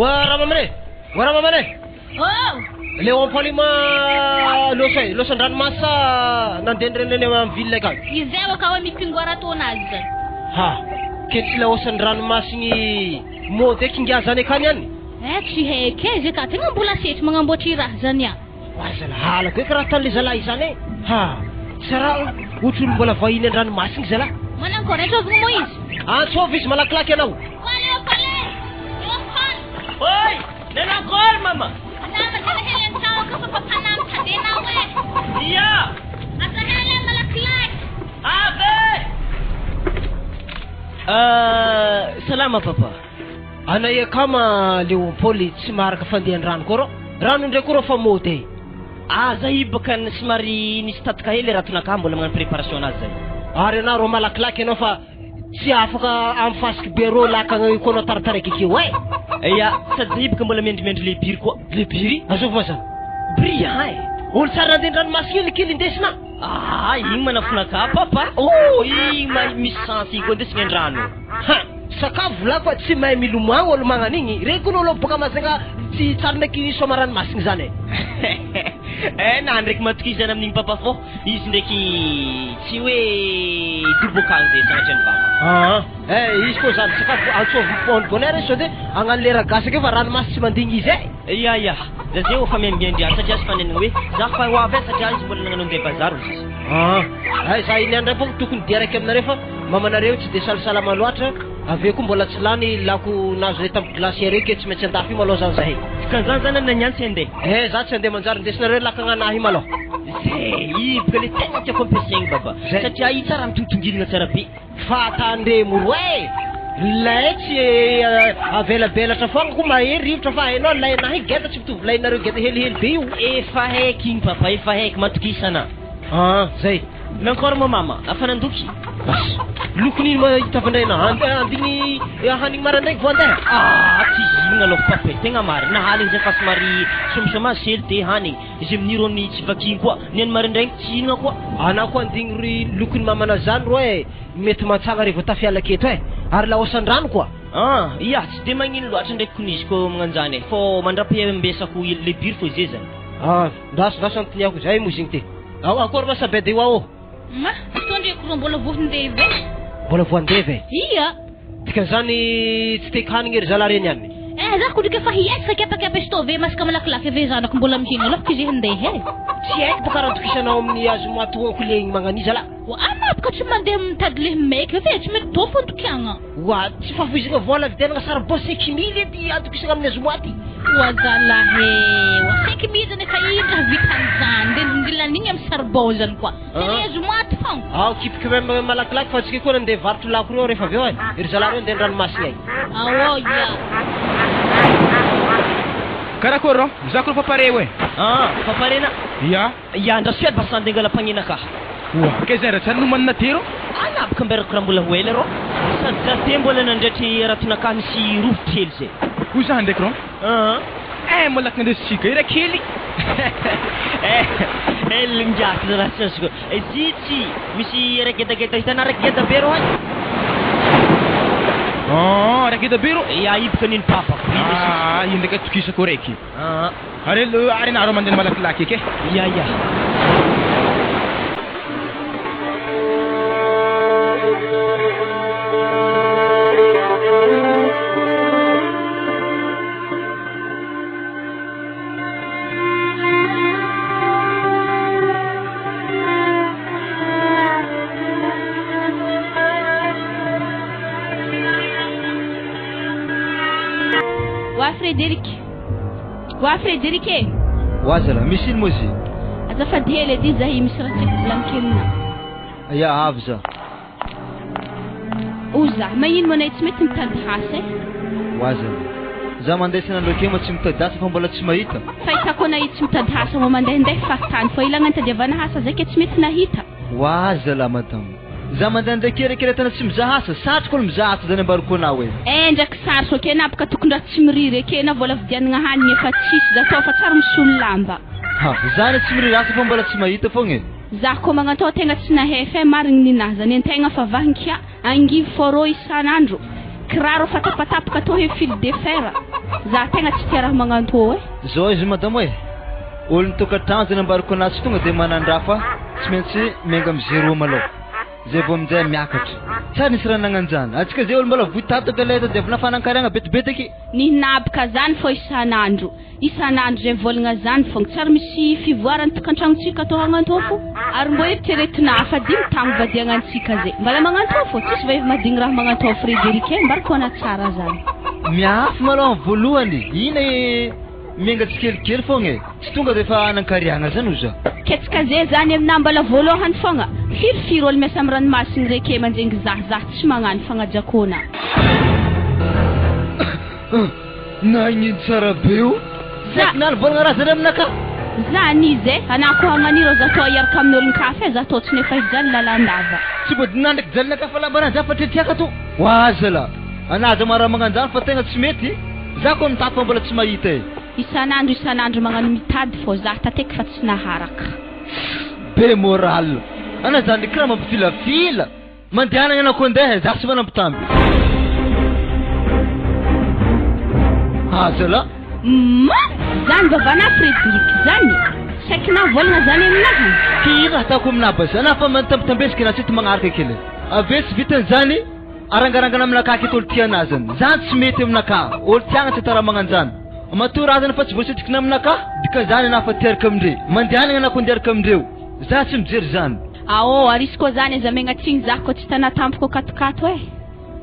Wara mamane. Oh. Leo polima losan ranmasa nandendrene am ville ka. Izewa kawa mipingwara tonaza. Ha. Ketila osan ranmasingi mo tekingiazane kanyan. Chiheke je ka tinga mbola set mangamboatry raha zany a. Wazala hala ko karatan le zala izane. Ha. Sara utul mbola vahiny andranomasiny zala. Mananko reto avy mo izy. Tsofis malakilaky anao. Pale. Oi, nena kor mama. Nama kana helen tawa ka papanam kadena we. Iya. Asa helen malakilaky. Salama papa. Anaya kama Leopold tsy maraka fandehan-drano koro. Rano ndray koro fa mote. Zahay baka somary nisy tataka hely ratonaka mbola magnano préparation anazy zay. Ary anao ro malakilaky anao fa tsy afaka amfasiky bero lakagna kono tarataraiky keo ai. Iya, sady zahay baka mbola mendrimendry le biry koa. Le biry? Azova sa? Brillant olo tsara andehan-dranomasiny kely indesina. Igny manafonaka papa. Igny misy sens koa ndesina andrano. Sakafo lako tsy mahay milomagno olo magnan'igny. Reko olo baka mazagna tsy tsara ndraiky somaranomasiny zany. Na ndraiky matokizana amin'igny papa fô izy ndraiky tsy hoe dobokany zay sagnatry ny vava. Izy koa zany sakafo antsovy pôny bonheur sao de agnano lera gasaka fa ranomasy tsy mandigny izy ai. Iya zay efa miambiandria satria sy fanenana hoe za fa ho avy satria izy mbola nagnano andeha bazary izy. Za iny andra fô tokony dia raiky aminareo fa mamanareo tsy de salasalama loatra. Aveo koa mbola tsy lany lako nazo le tampo glacière ke tsy maintsy andafy malô zany zahay. Kanzany zany nanyantsy andeha. Za tsy andeha manjary ndesinareo lakagna malô. Zay baka le tegna tiako ampiasaigny baba satria i tsara mitongitongilina tsara be. Fatandremo roe lay tsy avelabelatra foagna ko mahery rivotra fa hainao lainahy geda tsy mitovy lainareo geda helihely be io. Efa haiky igny papa, efa haiky matokisana. Zay. Nankôry mo mama, afa nandoky. Lokony hitavandrena andigny hanigny marandraiky vo andeha. Tsy zigna aloha papa tegna mary nahaligny zay fa somary somasoma sely te hanigny izy amin'irony tsy vakiny koa ny marandraigny tsy hinagna koa. Anao koa andigny ry lokony mamana zany roe mety matsagna revo tafiala keto ary laosan-drano koa. Iya tsy de magnino loatra ndraiky konizy ko magnanjany fô mandrapiambesako le biry fô zay zany. Ndaso antoniako zay mozigny te. Akory masabedy io ao. Tondre kuro mbola voandeve. Mbola voandeve? Iya. Tika zany tsy tek hanigny ery zala reny any. Za kudika fa hiasa kepa stove maska malakilaky ve zanako mbola mihina aloha kizy handeha. Tsy haiko baka raha tokisanao amin'ny azo matoako le magnany zala. Anapaka tsy mandeha mitady le meka ve tsy mety dofo antokiagna. Tsy fa voizigna vola vidianagna sara bo 5 000 edy atokisana amin'ny azo moaty. Zalahe 5 000 nefa indra vitan'izany de ndilan'igny amin'ny sarbon zany koa. Azo moaty fogna. Kipika même malakilaky fa tsika koa nandeha varotro lako reo rehefa aveo ery zala reo andeha andranomasina ai. Ya. Karakoro, zakro papare we. Paparena? Ya ndrasuet basa andeha ngala-pagnina ka. Kezera tsara no manana tero? Anapaka mberako raha mbola hoela ro. Sady za te mbola nandretry ratonaka misy rovitry hely zay. Hoy za ndraiky ro? Malaky nandesitsika ira kely. Hely ngiaky za raha sasiko. Zitsy misy ragedageda hitanao rageda be ro hay. Rageda be ro? Ya ibaka niny papa. Io ndraiky atokisako raiky. Ary naro mandeha malakilaky eky. Ya. Frederic. Wazala, misy ino mozy? Azafady hely edy zahay misy raha tiako volankenina. Avy za. Za magnino manay tsy mety mitady hasa Wazala. Za mandesina loke mo tsy mitady hasa fa mbola tsy mahita. Fahitako anay tsy mitady hasa mo mandehandeha faritany fa ilagna nitadiavana hasa zay ke tsy mety nahita. Wazala madam. Za mandehandeha kerekere tana tsy mizaha hasa satroko olo mizaha hasa zany ambariko anao e. Ndraiky sarotro ke napaka tokony raha tsy miriry ke na vola vidianagna hanigny efa tsisy za tao fa tsara misolo lamba. Zany tsy miriry hasa fa mbola tsy mahita fogna e. Za ko magnatao tegna tsy nahefa marigny ninazy zany antegna fa vahinkia angivy foro isanandro. kiraro fatapatapaka to he fil de fer za tegna tsy tia raha magnano to zao izy madamo e olony tokantrano zany ambarako anazy tonga dia manandrafa tsy maintsy miainga amin'ny zéro malao zay vao amin'izay miakatra tsara nisy raha nagnanjany atsika zay olo mbola voitataka lay dia avy nafanankaragna betibetiky ninabaka zany fo isan'andro zay volagna zany fogna tsara misy fivoarany tokantragnontsika to hagnanto fo ary mbo eritreretina hafa dimy tagno vadiagnantsika zay mbala magnanto fo tsisy vehivy madigny raha magnanto Frédéric mbarikona tsara zany miafy malao amin'ny voalohany ina miainga tsikelikely fogna e tsy tonga dia efa nankariagna zany oza ketsika zay zany aminah mbala voalohany fogna firifiry olo miasa amin'ny ranomasiny reke manjengy zah tsy magnano fagnajakona nagnino tsara be io zakinaly volagna raha zany aminaka zany izy e anako hagnaniro za to iaraka amin'ny olon kafe za to tsy nefa izany lalandava tsy body nandraky jalinaka fa lambanany za fa tretiaka to hoazala anazy maraha magnanjany fa tegna tsy mety za koa nitaty fa mbola tsy mahita e isan'andro magnano mitady fo za tateky fa tsy naharaka be moral ana zany kiraha mampifilafila mandehanagna anako andeha za tsy manampitamby azala zany babana Frédéric zany saikina volagna zany aminahy kira ataoko aminaba zany afa mantambitambeziky na tsy ty magnaraka kely avetsy vitany zany arangarangana aminaka aketo olo tianazy zany zany tsy mety aminaka olo tiagna tsy tara magnanjany matory azany fa tsy voasitikina aminaka dika zany anafa tiaraka amindre mandehanagna anako andiaraka amindreo za tsy mijery zany ao arisy koa zany zamegna tsigny za koa tsy tanatampoko katokato e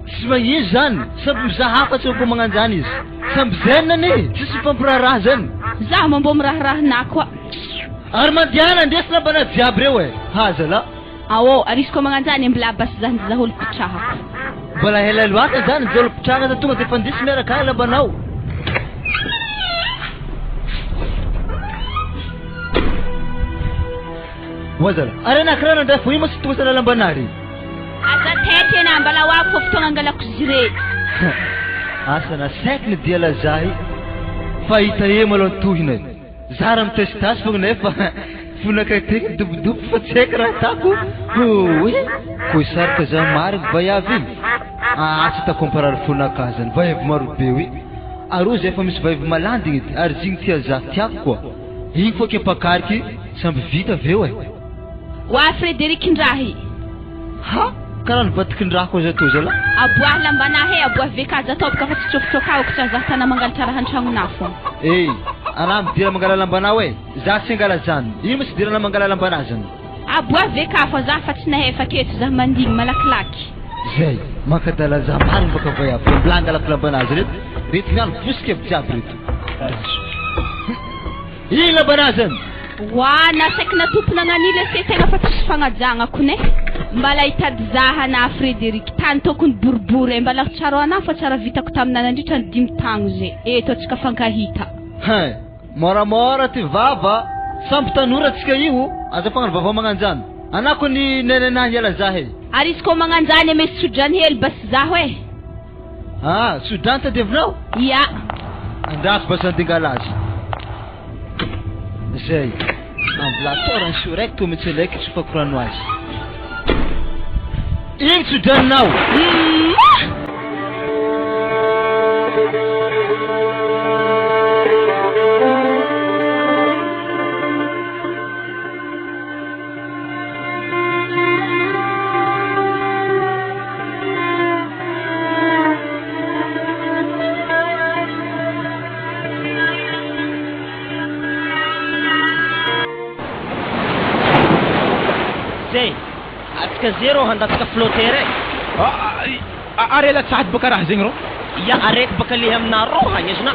tsy magnino zany samby mizaha hafa tsy koa magnano zany izy samby zenany tsisy fampiraharaha zany za mambo miraharahanah koa ary mandehana ndesina bana jiaby reo e hazala ao arisy koa magnano zany mbola basy zany za olo pitrahako mbola hela loatra zany za olo pitrahana za tonga dia fandisy miaraka ela banao wazala ary anakirana ndray fo imo sy tonga sana lambanary aza tetena mbala wako fo fotoagna angalako zire asana saikiny dia lazahy fahita e malao tohina za raha mitesitasy fogna nefa fonaka teky dobodobo fa tsy haiko raha atako oe koa sarika za mariny vaiavy iny tsy takomparary fonaka zany vaiavy marobe oe ary zay efa misy vaiavy malandigny edy ary zigny tia za tiako koa igny fo kepakariky samby vita aveo e wa Frédéric ndrahy ha karaha nivatiky ndraha koa za to zala aboah lambanahy aboah vekaja tobaka fa tsy trofotrokao za tana mangalatra raha antragnonah fo ana midira mangala lambanao e za tsy angala zany ino ma tsy dirana mangala lambanah zany aboah veka fa za fa tsy nahefa keto za mandigny malakilaky zay makadala za mariny baka vaiavy mbilangalako lambanazy reto reto miano fosika aby jiaby reto ino lambanah zany wa nasaiky natompona agnanile se tegna fa tsisy fagnajagna kone mbala hitady zahana Frédéric tany tokony boribory mbala tsaro anah fa tsara vitako taminah nandritra ny 5 tagno zay eto atsika fankahita moramora ty vava samby tanora tsika io aza fagnano vava magnanjany anako ny nenanahy iala zahe ary izy koa magnanjany mesy sodrany hely basy zaho e sodrany tadiavinao ya andraso basy andingalazy zay amblatorany so raiky to mitsy laiky tsy fakorano azy igny sodraninao zay atsika zero handatsika flotter ary ela tsady baka raha zegny ro ya araiky baka le aminah ro hagnezona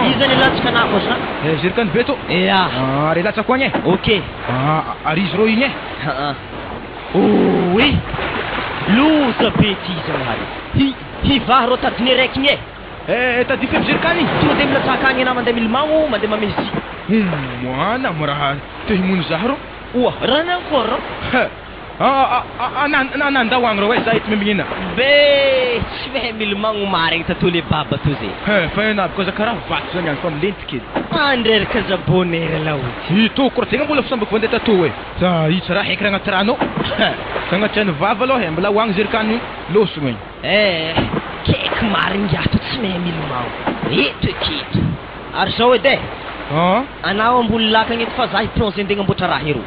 izy zany latsaka anako zna zerikany be to ya ary latsako agny e ok ary izy ro igny oe loza be ty zany hivah ro tadiny araiky igny tadi fe zerikany tonga de milatsaka agny anah mandeha milomagno mandeha mamezi moana mo raha te himono zah ro oa raha ny encore Nandao agny rô za eto miminina. Be tsy mahay milomagno marigny tatole baba to zay. Fa enabo koza karaha vato zany agny fa milentika edy. Andreraka zabonera laoty. Ito koa tegna mbola fisambako vandeha tato e. Za io tsara haika agnaty rano. Sagnatria ny vava aloha mbola hoagny zerikany losogno igny. Kek marigny ato tsy mahay milomagno. Eto eketo. Ary zao edy anao ambony lakagny eto fa za hiplonge antegna amboatra raha ero.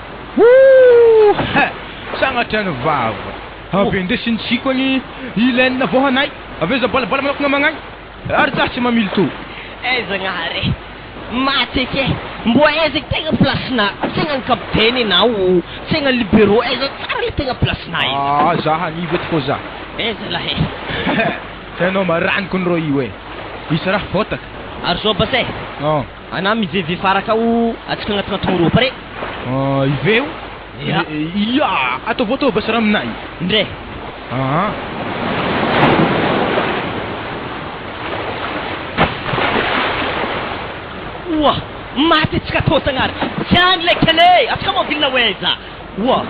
Sagnatria ny vava. Avy ndesiny tsiko agny ilaina vohanay. Avy za balabola manokagna magnagny. Ary za tsy mamily to. Zagnahary. Maty ke. Mbo aiza tegna plasina. Tegna kapiteny anao. Tegna libéraux. Aiza tsara le tegna plasina io. Za haniva eto fô za. Lahe. Tanao maraniko ny rô io e. Isy raha fotaka. Ary zao basay. Ana mivevy faraka ao atsika agnatigna ro pare. Iveo? Ya, atao voto basa raha aminay. Ndre. Wa, maty tsika to sagnary. Tiany le kele, atsika mobilina weza. Wa,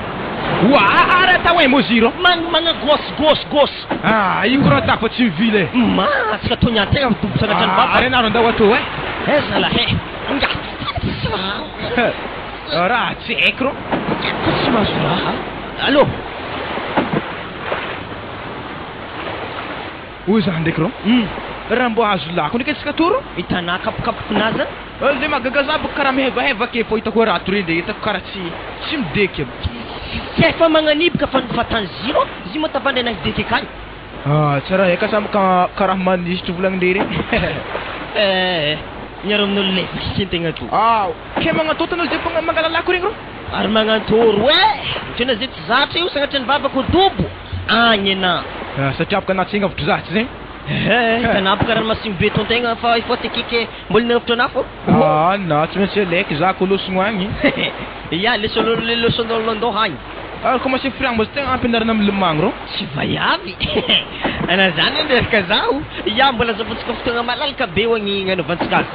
arrête ouais moziro. Mana gos. Io koa raha fa tsy mivily. Ma, atsika to nyantegna mitombo sagnatry ny baba. Arenaro andao ato e. Eza lahe. Raha tsy haiko rô. Tsy mahazo raha. Allô? Oy za ndraiky rô. Raha mbo azo lako ndraiky atsika to rô. Hitanà kapokapokinazy. Le magagaza boko karaha mihevaheva ke fô hitako raha tory ndraiky hitako karaha tsy mideky. Tsy efa magnanibika fa nifatany ziro. Izy moa tavandry anazy deky akany. Tsara eka samy karaha manisitry volagnin-dery. Miaro amin'olo lefaka antegna to. Ke magnatotana zay ko mangala lako regny rô. Ary magnantoro tena zay tsy zatra io sagnatria ny babako dobo. Agny ana. Satria afaka anaty segna avotry zatsy zay. Hitanapaka raha masigny beton tegna fa ifo tekike mbola navotro ana fô. Na tsy maintsy leky za ko losogno agny. Ya le loson'olo agny. Ary commencé friagny mbola tegna ampianarana milomagno rô. Tsy vaiavy. Ana zany ndraika zaho. Ya mbola zafantsika fotoagna malalaka be ho agny anaovantsika azy.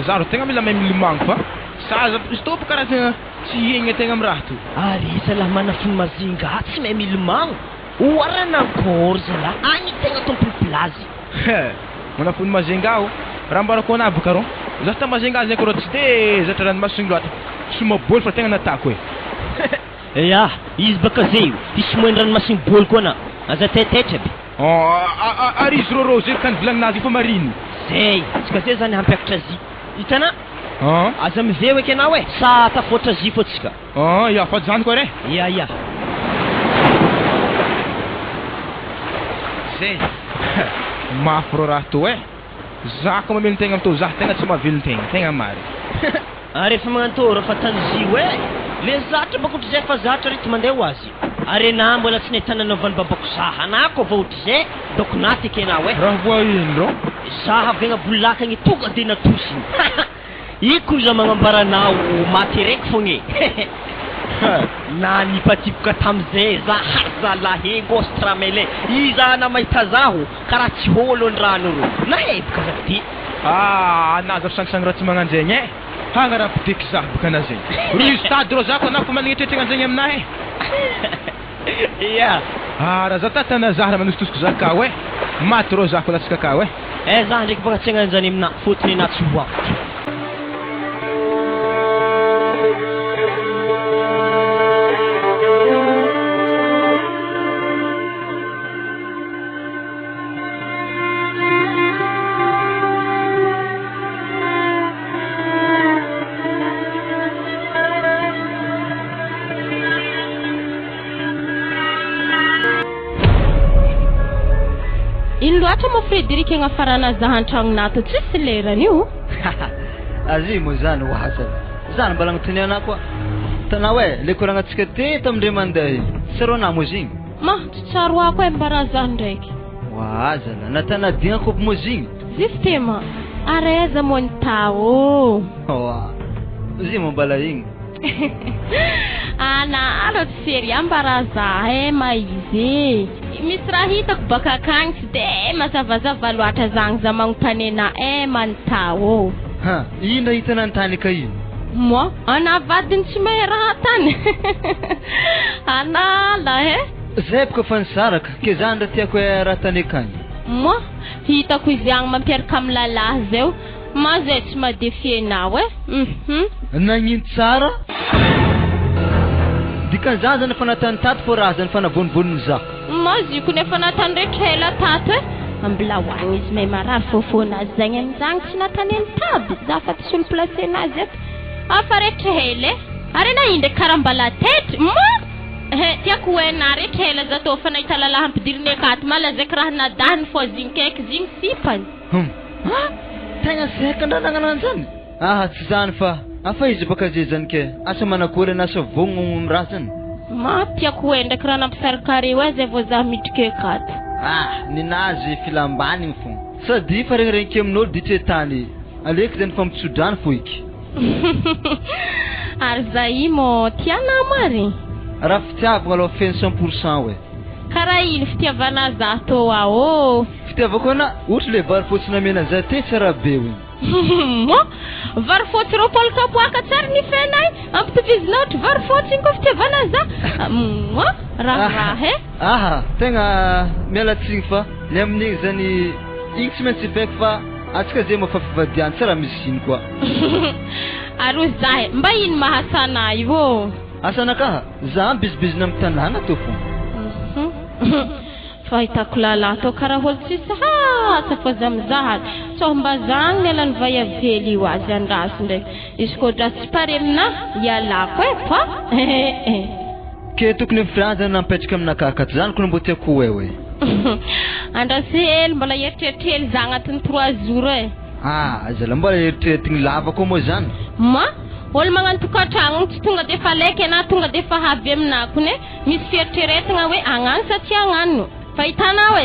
Za rô tegna mila mahay milomagno fa saza stop karaha tsy hegna tegna amin'ny raha to. Ary zalahy manafiny mazinga tsy mahay milomagno. Oarana ankôry zalahy. Agny tegna tompony plazy. Manafony mazenga aho. Raha mbarako anahy baka rô. Za ta mazenga zay ko rô tsy de zatra ranomasiny loatra. Somaboly fa tegna natako e. Ya, izy baka zay io. Isy moeny ranomasiny boly koa na. Aza tetetra be. Ary izy rô zay kan volagnazy fa mariny. Zay, tsika zay zany hampiakatra zy. Hitanà? Aza miveo eky anao e. Sa tafoatra zy fô tsika. Ya, fa zany koa re. Ya. Zay. Mafy rô raha to e. Za ko mamely tegna amto za tegna tsy mavily tegna mary. Ary efa magnantoro fa tany zy hoe. Le zatra bakotry zay fa zatra rety mandeha ho azy. Ary na mbola tsy nahitana naovan'ny babako zaha na ko va ohatry zay doko naty eky anao e. Raha voa ino rô? Zaha avegna bolakagny tonga de natosiny. Iko za magnambara anao maty raiky fogna e. Na nipatipoka tamizay za lahe gostramele. Iza na mahita zaho karaha tsy holo ny rano rô. Nahebaka za ty. Naza sangisany raha tsy magnanjegny e. Hagnaraha-pideky za baka na zay. Ry stady rô za ko anao fa manignetrehitra anjegny aminahy e. Ya. Raha za tatana za raha manositosiko za ka e. Maty rô za ko latsika ka e. Za ndraiky baka tsy agnanjany amina fotony na tsy hoavitra. Ino loatra mo Frederic agnafarana za an-tragnon'ato tsisy lerany io. Azy mo zany hoaza. Zany mbola agnotaniana koa. Tanao e, le korangatsika teto amindray mandeha. Sarona mo zigny. Ma, tsy tsaroako e mbara za ndraiky. Hoaza, natanadigna kopo mo zigny. Sistema, areza mo ny tao. Zimo mbala igny. Analo sery ambara za maizy. Misy raha hitako baka akagny tsy de mazavazava loatra zagny za magnontaniana mantao. Ino hitanany tany ka ino? Moi, anavadiny tsy mahay raha tany. Anala Zay baka fa nisaraka ke zany raha tiako raha tany akany. Mo hitako izy agny mampiaraka amin'ny lalahy zao ma zay tsy madefie anao Nagnino tsara? Dikan'izany zany efa natany tato fô raha zany fa naboniboniny za. Ma ziko nefa natany rehetra hela tato mbola hoagny izy may marary fofona azy zagny amin'izany tsy nataneny taby za fa tsy solo place anazy eto afa rehetra hela ary na indre karambala tety tiako hoena rehetra hela za tô fa nahita lalahy ampidiriny akato malazaiky raha nadahiny fô zigny kaiky zigny sipany Tegna seka ndranagnana an'izany? Tsy zany fa afa izy baka zay zany ke asa manakory anasa vogno raha zany. Ma tiako hoe ndraiky raha nampisarikary azy avô za midriky akato. Ninazy filambaniny fô. Sady fa regniregniky amin'olo ditry tany. Aleky zany fa mitsodrany fô iky. Ary za mo tiana mary. Raha fitiavagna aloha feno 100% we. Karaha ino fitiavana za tô ao? Fitiavako ana ohatra le vary fotsy namena za te tsara be hoy. Vary fotsy roapolo kapoaka tsara ny fenay ampitovizinao ohatra vary fotsy iny koa fitiavana za raha tegna miala tsiny fa le amin'igny zany igny tsy maintsy baiko fa atsika zay moa fa fivadiany tsara misy iny koa. Ary zahe mba ino mahasana io? Asanakaha za bizibizina amin'ny tanàna tô fô. Fahitako lalahy tô karaha olo tsisy asa fô za mizaha tsao mba zagny ny alany vai avely io azy andraso ndraiky izy koa drasy tsy pare amina ialako fa ke tokony mifranjana nampetsaka aminakato zany koa mbo tiako hoe andrasy hely mbola eritreritra hely za agnatin'ny 3 jours zala mbola eritreretigny lava koa moa zany ma olo magnano tokantragno tsy tonga defa laiky ana tonga defa havy aminako ne misy fieritreretagna hoe agnano sa tsy agnano fa hitanao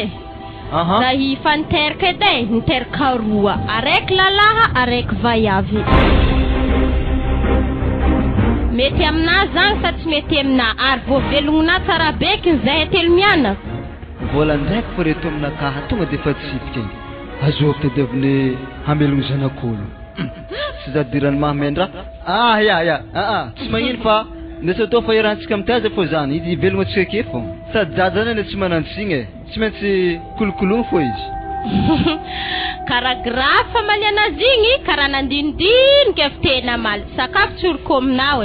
raha ifa niteraka edy niteraka roa araiky lalaha araiky vaiavy mety amina zany sa tsy mety amina ary voavelogna tsara beky zay telo miana vola ndraiky fô reto aminakaha tonga defa tsipika iny azoako tedy avine hamelogno zanak'olo tsy zadirany mahamendra tsy magnino fa ndesa tô fa irantsika amitazy fô zany izy ivelogno atsika ke fô sady jaja zany tsy manantsiny tsy maintsy kolokologno fô izy karaha grafa maly anazy igny karaha nandinidiniky avy tena maly sakafo tsoroko aminao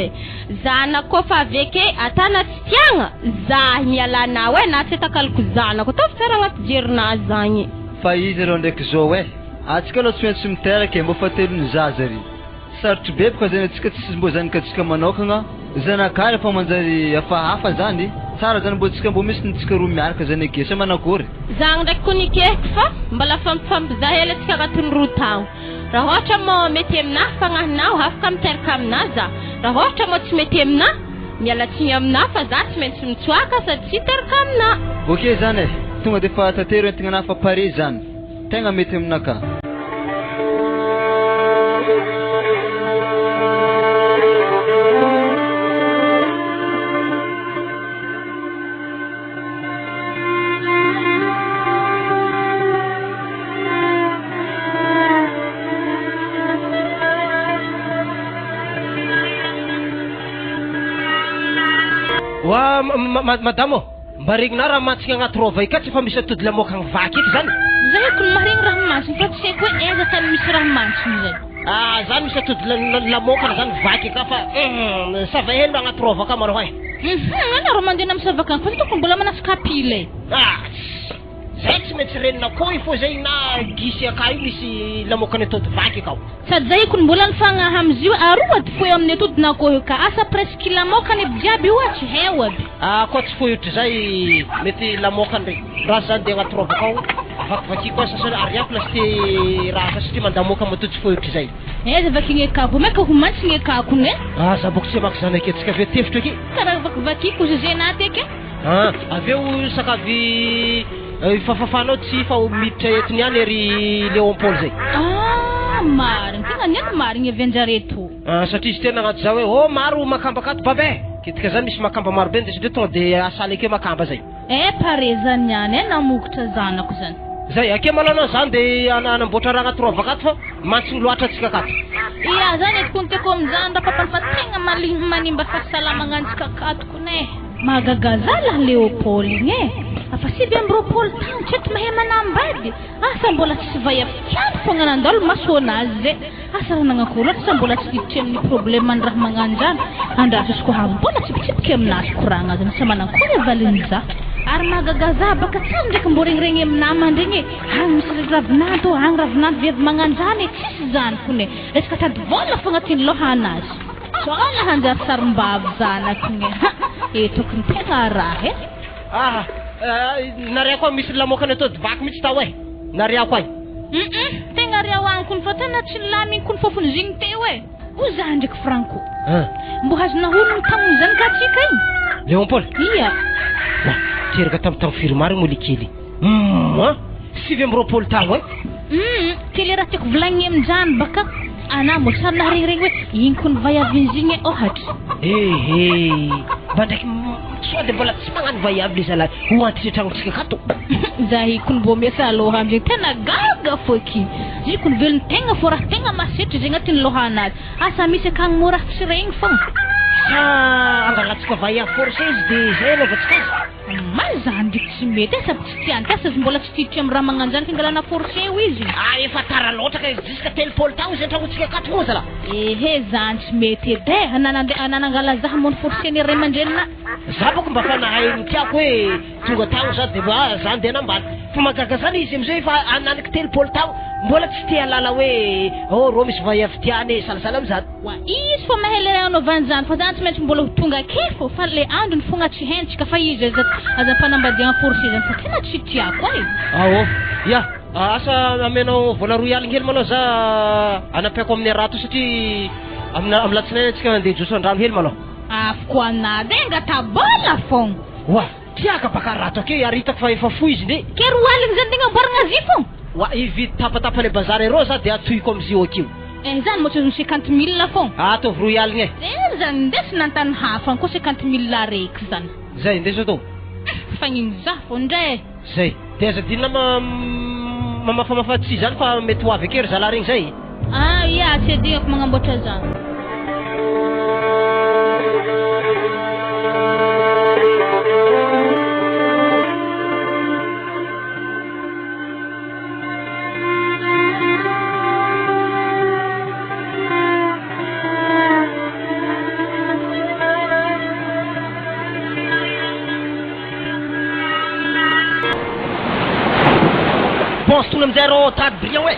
zana koa fa aveke atana tsy tiagna za mialanao na tsy takaloko zanako ataovy tsara agnaty jerinazy zagny fa izy reo ndraiky zao atsika aloha tsy maintsy miteraka mbo fa telony zaza ry sarotry be baka zany atsika tsisy mbo zanika atsika manokagna zanakary fa manjary hafahafa zany tsara zany mbo tsika mbo misy nitsika roa miaraka zany ake sa manakory zagny ndraiky konikeko fa mbola fampifampizaha hely atsika agnatin'ny 2 taogno raha ohatra mo mety amina fagnahinao afaka miteraka amina za raha ohatra mo tsy mety amina miala tsiny amina fa za tsy maintsy mitsoaka sady tsy hiteraka amina ok zany tonga defa tatero entigna fa pare zany tegna mety aminaka madamo mba regnina raha mantsika agnaty rova ika tsy fa misy atody lamoka agny vaky eky zany zay ko maregny raha mantsiny fa tsy haiko hoe aiza tany misy raha mantsiny zany zany misy atody lamokana zany vaky ka fa sava hely agnaty rova ka maro anaro mandeha amisavaka fa tokony mbola manasaka pile zay tsy maintsy renina koa fô zay na gisy aka io misy lamokany atody vaky akao sady zay kony mbola nifagnaha amizio aroa ty foy amin'ny atody nakohy ka asa presque lamokany aby jiaby io tsy heo aby koa tsy foy ohatra zay mety lamokany regny raha zany de agnaty rova akao vakivaky koa sasany ariako lasity raha satria mandamoka matody tsy foy ohatra zay za vaky ngekako meka ho mantsy ngekako ne za boko tsy maky zany ake atsika avy tefitra aky karaha vakivaky ko zenaty ake aveo sakavy fafafanao tsy fa miditra etiny any ery Léopold zay mariny tegna niany mariny avenjareto satria izy tena agnaty zao hoe maro makamba akato babe kitika zany misy makamba maro be ndesindre tonga de asaly ake makamba zay pare zany niany namokotra zanako zany zay ake malana zany de anamboatra raha agnaty rova akato fa mantsiny loatra atsika akato zany etkony teko amizany raha papany fa tegna manimba fahasalamagna antsika akato kone Magagazalah Leopold igny e. Afa sivy amby roapolo taogno tsy mahay manambady. Asa mbola tsy vaya fiany fogna nandalo maso anazy zay. Asa raha nanakolo asa mbola tsy diditry amin'ny problème raha magnanjany. Andrasako ha mbola tsipitsipika aminazy koragna zany sa manakolo valinza. Ary magagaza baka tsara ndraiky mbo regniregny aminamany regny e. Agny misy ravinanto, agny ravinanto viavy magnanjany e. Tsisy zany fone. Resaka tady vola fogna tiany loha anazy. Soana hanjary sarim-bavy zanakigny e. Tokony tegna raha e. Nariako misy lamokana to vaky mitsy tao e. Nariako ay. Tegna riao ankony fa tena tsy laminy kony fofony zigny teo e. Ho za ndraiky Franco. Mbo hazona hono tagnony zany ka tsika igny. Leopold. Iya. Teraka tam firmary molikely. Sivy amby roapolo taogno e. Kely raha tiako volagny amin'izany baka ana mo tsara naregniregny hoe igny kony vaiavin'izigny ohatra. Mba ndraiky sode mbola tsy magnano vaiavy le zalahy ho antitra tragnotsika kato. Zahy kony mbo miasa aloha amizay tena gaga foky. Izy kony velony tegna fô raha tegna masitry zay agnatin'ny loha anazy. Asa misy akagny mora tsy regny fogna. Sa angalatsika vaiavy forcé izy de zay anaovantsika azy. Mazany ndraiky tsy mety asa tsy tiany asa mbola tsy tiditry amin'ny raha magnanjany fingalana forcé ho izy. Efa tara loatra ka jusqu'à telopolo taogno zay tragnotsika kato ho zala. Zany tsy mety edy e. Ananangala zaha mony forcé ny ray aman-drenina. Za boko mba fa nahay tiako hoe tonga taogno za de za ndeha nambady. Fa magaga zany izy amizay fa ananiky telopolo taogno mbola tsy tia lala hoe rô misy vaiavy tiany salasala amizany. Wa izy fa mahay le anaovany zany fa zany tsy maintsy mbola ho tonga akefo fa le androny fogna tsy hentsika fa izy aza fanambadiagna forcé zany fa tena tsy tiako e. Ya, asa amenao vola roy aligny hely malô za anapiako amin'ny arato satria amin'ny latsinainy antsika mandeha joso andrano hely malô. Afoko anady ngatabola fogna. Wa, tiaka baka rato ake aritako fa efa fo izy nde. Ke roa aligny zany tegna amboaragna azy fogna. Wa, ividy tapatapany bazary rô za de atoyko am'izy eo akeo. Zany mo tsy 50,000 fogna. Ataovy roy aligny e. Zay zany ndesy nantany hafa ko 50,000 araiky zany. Zay ndeso to. Fagnin za fo ndray. Zay. De aza dinna mamafatsy zany fa mety ho avy akery zala regny zay. Ia, tsy adinako magnamboatra zany. Tona amizay rô tady brillant hoe.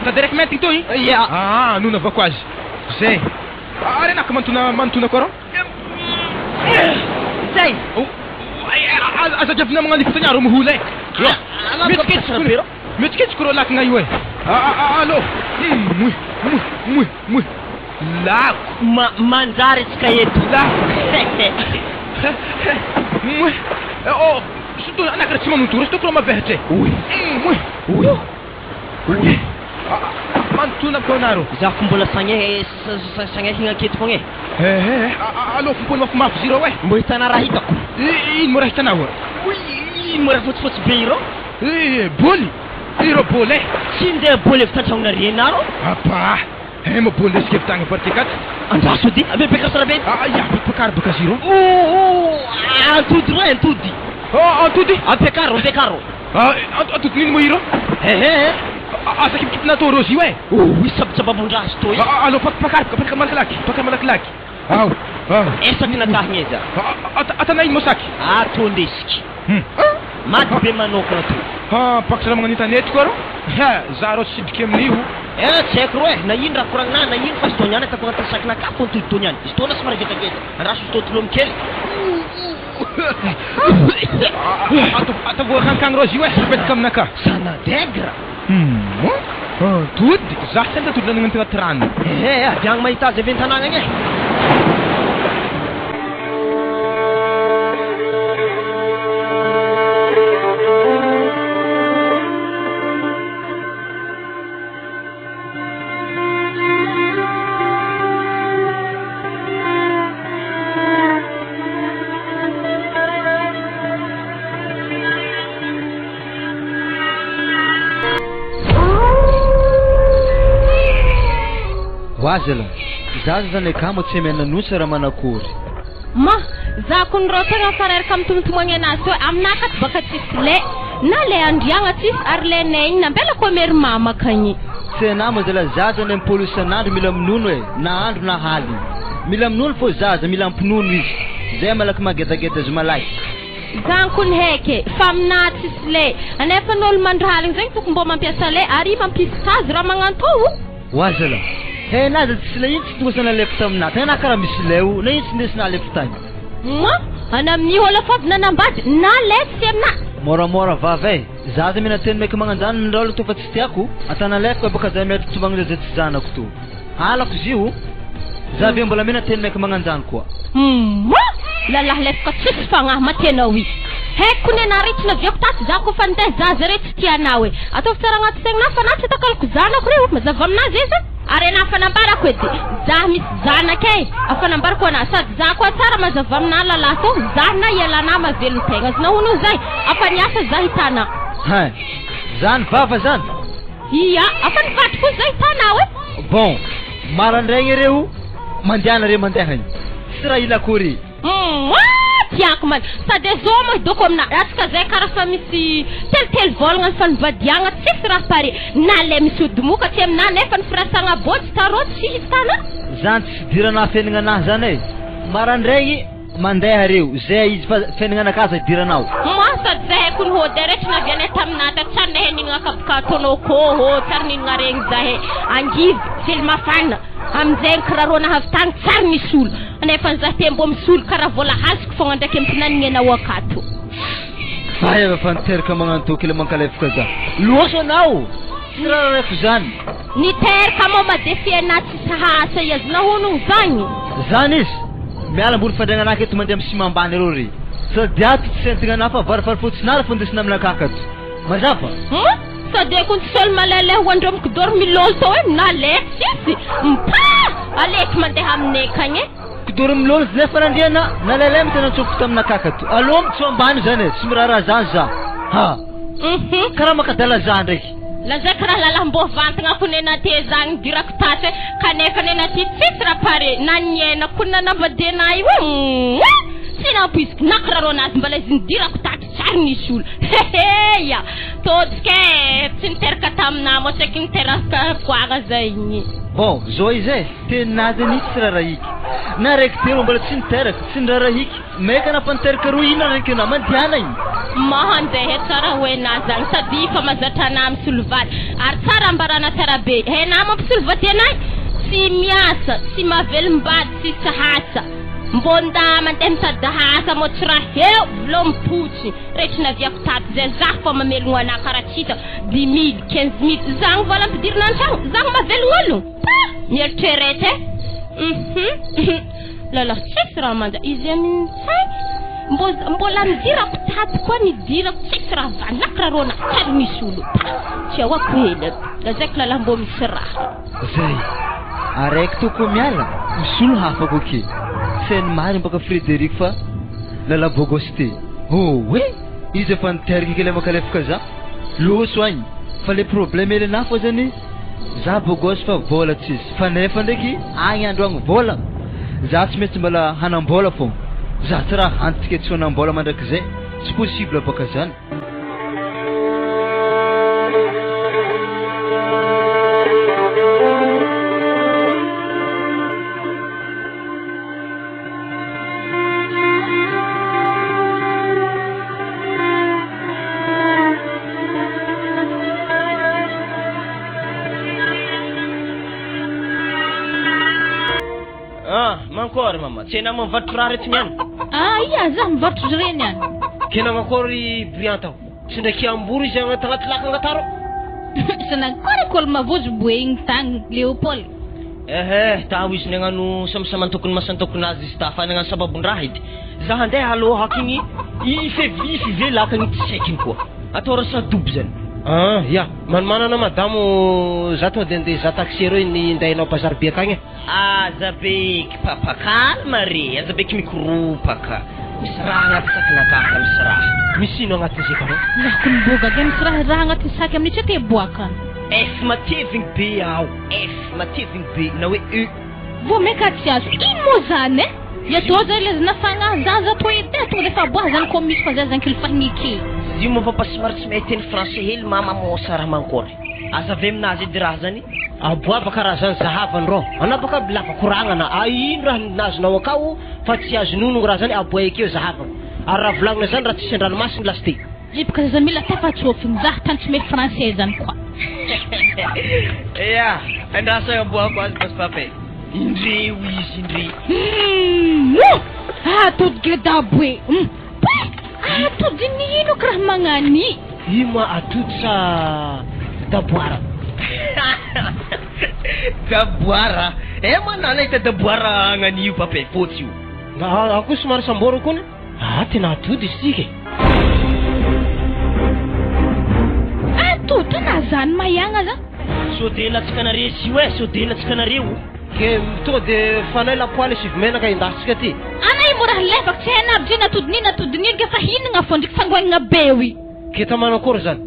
Tady raiky mainty toy? Ia. Nonavako azy. Zay. Arenaka mantona koa rô? Zay. Aza diavina magnano ifotagna rô mihola e. Mihetsiketsiko rô lakagna io e. Allô? Lako. Manjary atsika eto. Lako. Sudah anak kerja menuntur, itu kalau mabeh cek. Mantu nak kau naruh. Za kumbola sanya hinga kitu ponge. Alo kumpul maaf zero weh. Mboi tanah rahita. In murah tanah weh. In murah fots beiro. Boleh. Iro boleh. Sinde boleh tacang nari naro. Apa? Mau boleh sikit tangan pertikat. Anda sudi? Abe bekar sarabet. Ya bekar bekas zero. Tudi. Tudo? Pecaro. Tu nem moiro? Asa kip na to rosi we. Sababon ras to. Alo pakar malaki. Essa tinatahnyeza. Atanay mo saki. Tondiski. Mat be manokra to. Paksara mga internet ko ro? Zaro sidkem niu. Sekro na yinra kurang na yin fas tonyana ta kurang sak na kapon tu tonyan. Istona smara geta. Rasu to tulom kel. Atau bukan kang Rosi weh sepet kam naka. Sana degra. Tudo. Zah senda tudo dengan teran. Yang mai ta zevin tanangnya. Wazela, zaza zany kamo tsy menanosa raha manakory. Ma za kun rotana farer kam tumtumangena so amnaka bakatisle na le andianga tis arlene na bela ko mer mama kanyi sena mazala zaza nem polusanando mila mnono e na andro na hali mila mnono fo zaza mila mpnono izy zay malaka magedageda zumalai zan kun heke famna tisle anefa nol mandraling zay tukumbo mampiasa le ari mampiskaz ra manganto wazala he naza tisle yinti tusana lepta mna tena kara misleu na yinti ndesna lepta ma anamni wala fab na nambad na lepsemna mora vave zaza mina ten mek manganzan ndolo to fatstiaku atana lepko baka zamet tubangle zetsana kutu hala kuziu zavi mbola mina ten mek manganzan kwa lalah lepka tsfanga matenawi he kunena rich na vyoktat zako fante zaza rich tia nawe ato saranga tsengna fanati takal kuzana kure mazavamna zeze arena fanambara kwedi zahmis zana ke afanambara ko na sad zako tsara mazavamna lala to zana yela na mavel tenga na hunu zai afanyasa zaitana ha zan vava zan iya afan vat ku zaitana we bon marandrenge reu mandiana re mandahan sira ila kuri Tiakman sa desoma dokom na aska zay kara famisi tel volngan fan vadianga tsisra pare na le misudumuka tem na nefan frasanga bot tarot sistana zan dirana feninga na zane marandrenge mandeha reu zay izy feninga na kaza diranao masa zay kun ho direct na viane tamna ta channe heninga kapka tono ko ho tarnin ngareng zahe angiv silma fan am zen krarona haftang tsarni sul anefan za tembo msul karavola hask fonga ndake mpinani na wakatu faya fanter kama nganto kile mankalef kaza luoso nao sira refuzan ni ter kama madefie na tsahasa yazna hunu zanyi zanis miala bur fadanga nake tumandem simambane rori sa diatu sentinga nafa varfar futsnar fundis namna kakat mazafa sade kun sol malale wandom ku dormi lol to na lexi alek mande hamne kanye dorm lol zefarandiana na lelem tana chuktam na kakatu alom chomban zane simrara zanza ha karama kadala zandre la zakra la lambo vantanga kunena te zang direktate kanena ti tsitra pare nanye na kunna badena iwe sina pisk nakrarona mbale direktate charni sul ya todske tinter katamna mo checking teraka kwaga zaini bon zoize te nadeni tsraraik na rektero mbale tinterak tinraraik mekana panter karuina rekena mandiana mahande hetara we nazang sadifa mazatana amsulvat artara mbarana tarabe he nama amsulvat yanai si miasa si mavel mbad si sahasa mbonda mantem sadahasa motra heu vlompuchi rechna viaktat zafo mamelungana karachita 10,000 15,000 zang vola pedirna zang mavel wolu mierterete lala sisra manda izemin sai mbola ndira kutat kwa ni dira tsisra vanakra rona tarmi sulu chewa kwela gazekla lambo misra zai arekto komiala usul hafa koki sen mari baka Frederic fa lala bogoste we ize fan tergi kele makalef kaza lo soign fale problème ele na fozani za bogos fa vola tis fa nefa ndeki anya ndwangu vola za tsmet mbala hanambola fo za tra antike tsona mbola mandakze c'est possible baka zan Mankor mama, tena mavatrare tinian. Iya za mvatrare nian. Kena ngakori brianta. Sina kiamburi janga tangatlaka ngataro. Sana kore kol mavoz bueng tang Leopold. Tawis nenganu sama-sama tukun masantukun nazi stafa dengan sababun rahid. Zahande halo hakini ife ve lakang tsekin ko. Ato rasa dubzen. Ya, mana nama damu zato dende zataksiro ini ndai no pasar biakanya. Zabek papa kalmari, zabek mikru paka. Misranga tsakna ka misrah. Misino ngati sikaro. Nakun boga gem srah ranga tisakam ni chete buakan. F mativing B au F mativing B na we Vo meka tias imozane. Ya toza le zinafanya zaza poete to le fa boa zan komis fa zan kilfahniki. Zy mo papasimart meteny français hely mama mo sara mankory. Aza ave aminazy edy raha zany. Aboaba karazany zahavany rô. Ana baka lava korangana. Ino raha nazonao akao fa tsy azo nono raha zany aboa ekeo zahavany. Ary raha volagna zany raha tsy andranomasiny lasty. Jipka za mila tafatsofy mizah tantry me français zany kwa. Ya, andasa aboa ko azy paspapay. Indreo izy indre. To gedabwe. To dinino krah mangani. Ima atutsa daboara. Daboara. Manana ita daboara ngani papay fotsy io. Ako somary samboro kony. Tena atody sike. Tena zany mayagna za. Sodela tsikanare si we, sodela tsikanareo. Ke to de fanay la poale sy menaka indasika ty. Ana imora levak tsena abjina tudnina ke fa hinagna fondrik fangoagna bewi. Ke tamana kory zany.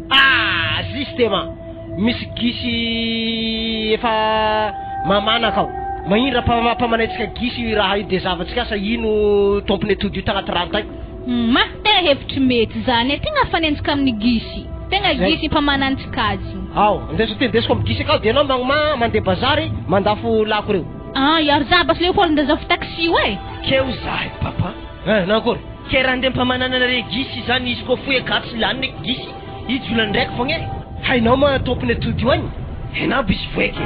Sistema. Misy gisy efa mamana kao. Mahira pamanaytsika gisy raha io de zavatsika sa ino tompony atody io tagnaty rantay. Ma tena hevitry mety zany tegna fanenjika amin'ny gisy. Tena gisy pamanantsika azy. Ndeso tendesiko amin'ny gisy akao de anao magma mandeha bazary mandafo lako reo. Yar zabas Leopold ndazafo taxi we. Keo zahay papa. Nakory. Ke raha ndeha mpamanana re gisy zany izy ko foy gatsy lany nek gisy. Izy olana ndraiky fogna e. Hainao ma tompony atody io agny. Henao bisy voeky.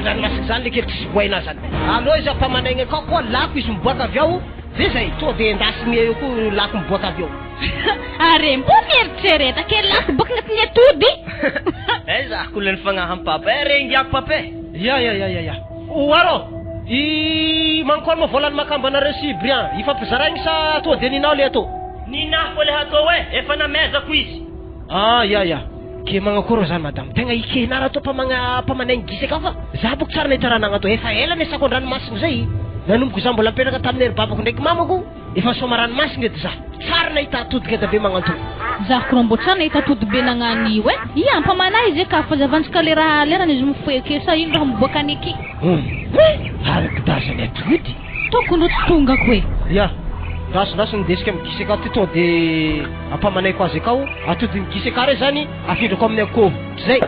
Zany masika zany le kely tsy boaina zany. Aloha izy ampamanagny akao koa lako izy miboaka avy ao. Zay zay to de endasigny eo koa lako miboaka avy ao. Are mbo mieritsereta ke lako boka agnatin'ny atody. Zah ko lany fagnahy papa. Rengiako papa. Ya. Oaro. Mankory mo volany makambanareo si Brian. Ifampizaraigny sa to de ninao le ato. Ninako le hatao e. Efa namezako izy. Ya. Ke mangakoro zany madame. Tegna ikenara to pamanagny gisy ka fa. Za boka tsara nahita raha nagnato. Efa ela nesako andranomasiny zay. Nanomboka za mbola apetraka tamin'ny ery babako ndraiky mamako. Efa soma ranomasiny edy za. Tsara nahita atody ngeda be magnantony. Za ko mbo tsara nahita atody be nagnani we. Ia ampamana izy ka fa zavantsika lera izy mifoeky sa ino raha miboaka aniki. Araka dazany atody. Tokony tonga koe. Ya. Raso ndesika amin'ny gisy akao ty to de ampamanay ko azy akao atodiny gisy akare zany afindrako amin'ny akôho. Zay.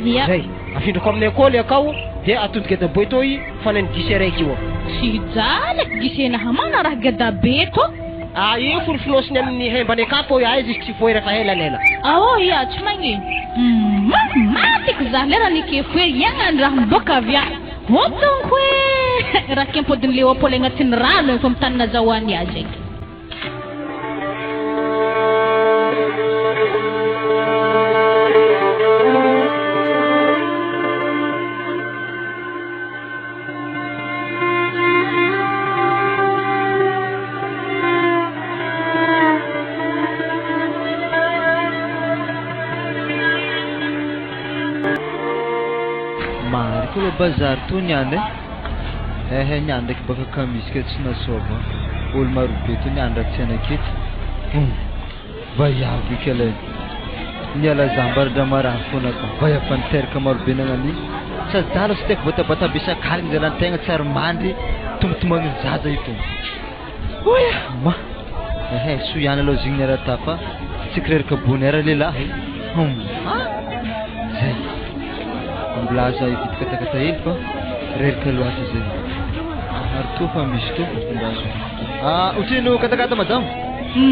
Ya. Zay. Afindrako amin'ny akôho le akao de atody geda boy to fanany gisy araiky io. Si jala gisena hamana raha geda be to. Io furflosiny amin'ny hembany akao fo izy tsy foy refa hela. Ya tsy magnino. Matik za lera nike foy yagna raha miboaka avy agny. Otong koe raha kempodiny Leopold agnatin'ny rano efa mitanina zahoany azy. Kule bazar tu nyande nyande kibaka kamis ke tsina soba ol marupe tu nyanda tsena kit vaya bikele nyala zambar damara funa ka vaya panter kamar binangani sa dalos tek bata bisa kaling jalan tengah tsar mandi tumtumang zaza itu oya ma suyana lo zingnera tafa sikrer kabunera lillahi zai Blaza ikit kata-kata ilpa rel keluar sih. Artu famisto ndazo. Utino kata-kata madam.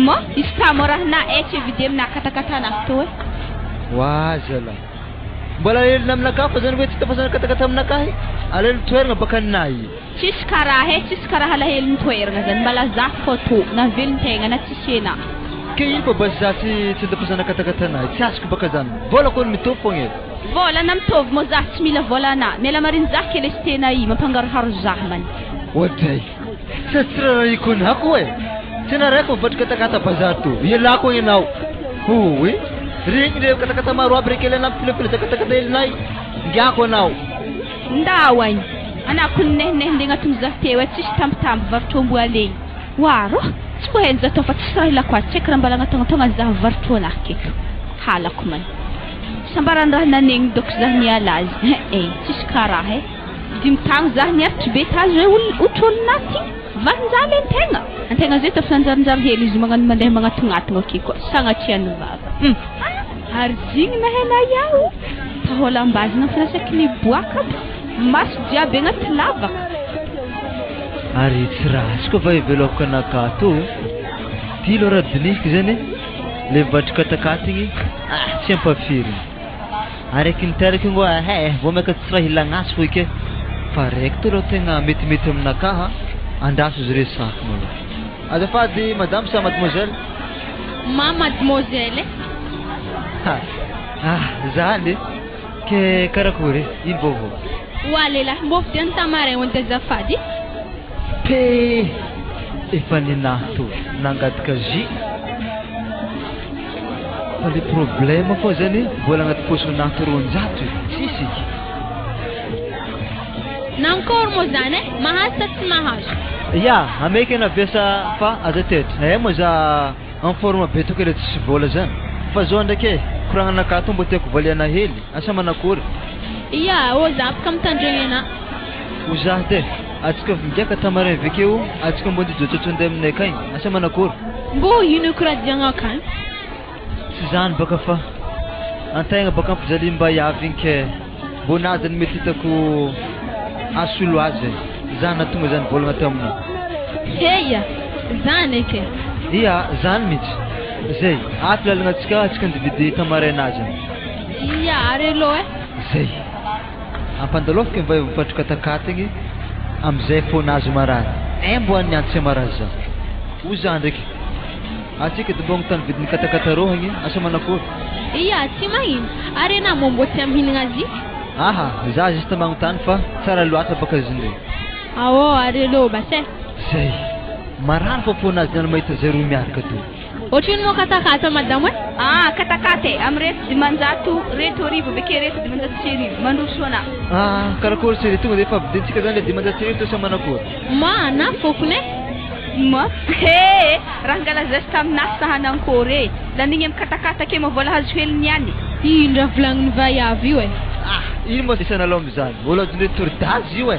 Ma, istamora na videm na kata-kata na to. Wazala. Balal nam nakapa zan wet tapasan kata-kata nakahi. Alel tuer ngabakan nai. Ciskara hala hel tuer ngazan balaza foto na viltenga na tisena. Kaya pa basati tapasan kata-kata nai. Sias ko bakazan. Bola kon mitopong Vola namtov mo zah tsy mila volana mela marin zah kely sy tena mampangaroharo zah man. Waday. Sa tsirara ikon ako e. Tena reko vat kata-kata bazar tu. Yela ko inao. Ring de kata-kata maro abre kele na pila-pila sa kata-kata ilnay. Gyako nao. Ndawany. Anak ko neh nga tung zah tewe tis tamp-tamp vartombo alay. Waro. Sikuhen za to fatisray lakwa check rambala nga tonga zah varto nakito. Hala ko man. Sambaran raha naneng dok zah nialaz. Tis karahe. dimy tagno zah niaritry be tazo hoe otr'olon'aty valinjaly antegna zay tafisanjarinjary hely izy magnano mandeha magnatongatogna ake koa sagnatriany vava ary zigny nahela iaho taholambazina finasaky miboaka maso jiaby agnaty lavaka ary tsy rasy koa va iveloko anakato ty lo raha dinihiko zany le mivatry katakata igny tsy ampafiriny araiky niteraky ngo vo maka tsy raha ilagnazy fo ike fa raiky to reo tegna metimety aminakaha andaso izy re saky malo azafady madame sa mademoiselle mademoiselle zany ke karakory ino vaovao oa lehilahy mbô vidiany tamaray hoanty azafady pe efa ninahy to nangadika jus fa le problème fô zany vola agnaty posinahy to 200 tsisy nankory moa zany mahazo sa tsy mahazo ya ameky naviasa fa aza tetry moa za en forme be toko le tsisy vola zany fa zao ndraiky koragnanakahy to mbo tiako valiana hely asa manakory ia ô za afaka mitandregny ana ho zah te atsika migaka tamarin vekeo atsika mbo ndijotsotso andeha aminay akagny asa manakory mbo ino ko raha diagna akagny tsy zany baka fa antegna baka ampijaly mba iavy igny ke mbo nazany mety hitako asolo azy zany na tonga zany volagna tamina heya zany eke ia zany mihitsy zay ato lalagna atsika ndividy tamarainazy ia ary alo zay ampandalofika mba mifatry katakata igny amizay fonazy marary mbo aniantsy marazy za o za ndraiky atsika dibogno tany vidiny katakata rohagny asa manakory ia tsy magnino ary na mo mbo tsy amhihinagna azy aha za juste magnontany fa tsara loatra baka izy ndray ao ary alo base zay marary fa fonazy niany mahita zay roa miaraka to ohatriny moa katakata madamo katakata amy reto 900 reto arivo aveke reto 900 mandroso ana karakory seri tonga de efa vidintsika zany le 900 to sa manakory ma na fokony ma raha ngalazazy taminasy sahanankory lanigny amy katakata ke mavola hazo hely niany ino raha volagniny vaiavy io ino moa isanalao amizany vola azondre tordazy io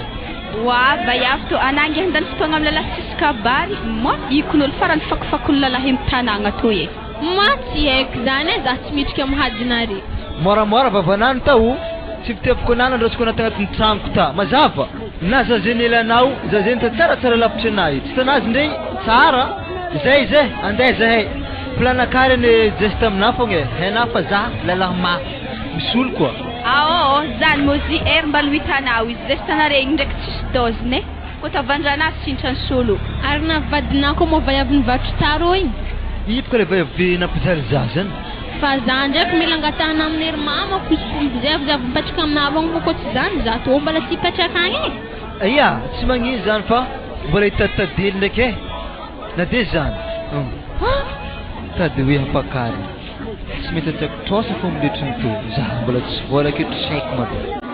wa vaiavy to anangy andany fotoagna amy lalahy tsisy kabary ma ikon'olo farany fakofakony lalahy amy tanagna to ma tsy haiko zany za tsy mitrika amy hadinare moramora vavanany tao tsy fitefiko anana andrasiko anaty agnatin'ny tranoko ta mazava na zazeny elanao zazeny ta tsaratsara lavitry anahy tsy tanazy ndray tsara zay andeha zahay planakary ny geste amina fogna haina fa za lalahy mafy misolo koa zany mozy mbalo hitanao izy zay tanaregny ndraiky tsisy dozine ko tavandranazy sintrany solo ary navadinako moa vaiavy nivatry taro igny ipoko le vaiavy nampijaly za zany fa za ndraiky mila angatahana amin'ny hery mama koziavy mipatraka aminavagny moa koa tsy zany za to mbala tsy hipatraka agny ia tsy magnino zany fa mbola hitatadely ndraiky na de zany tady hoe hampakary tsy mety atiako trosa fo miletriny to za mbola tsy vola aketry saiko mabe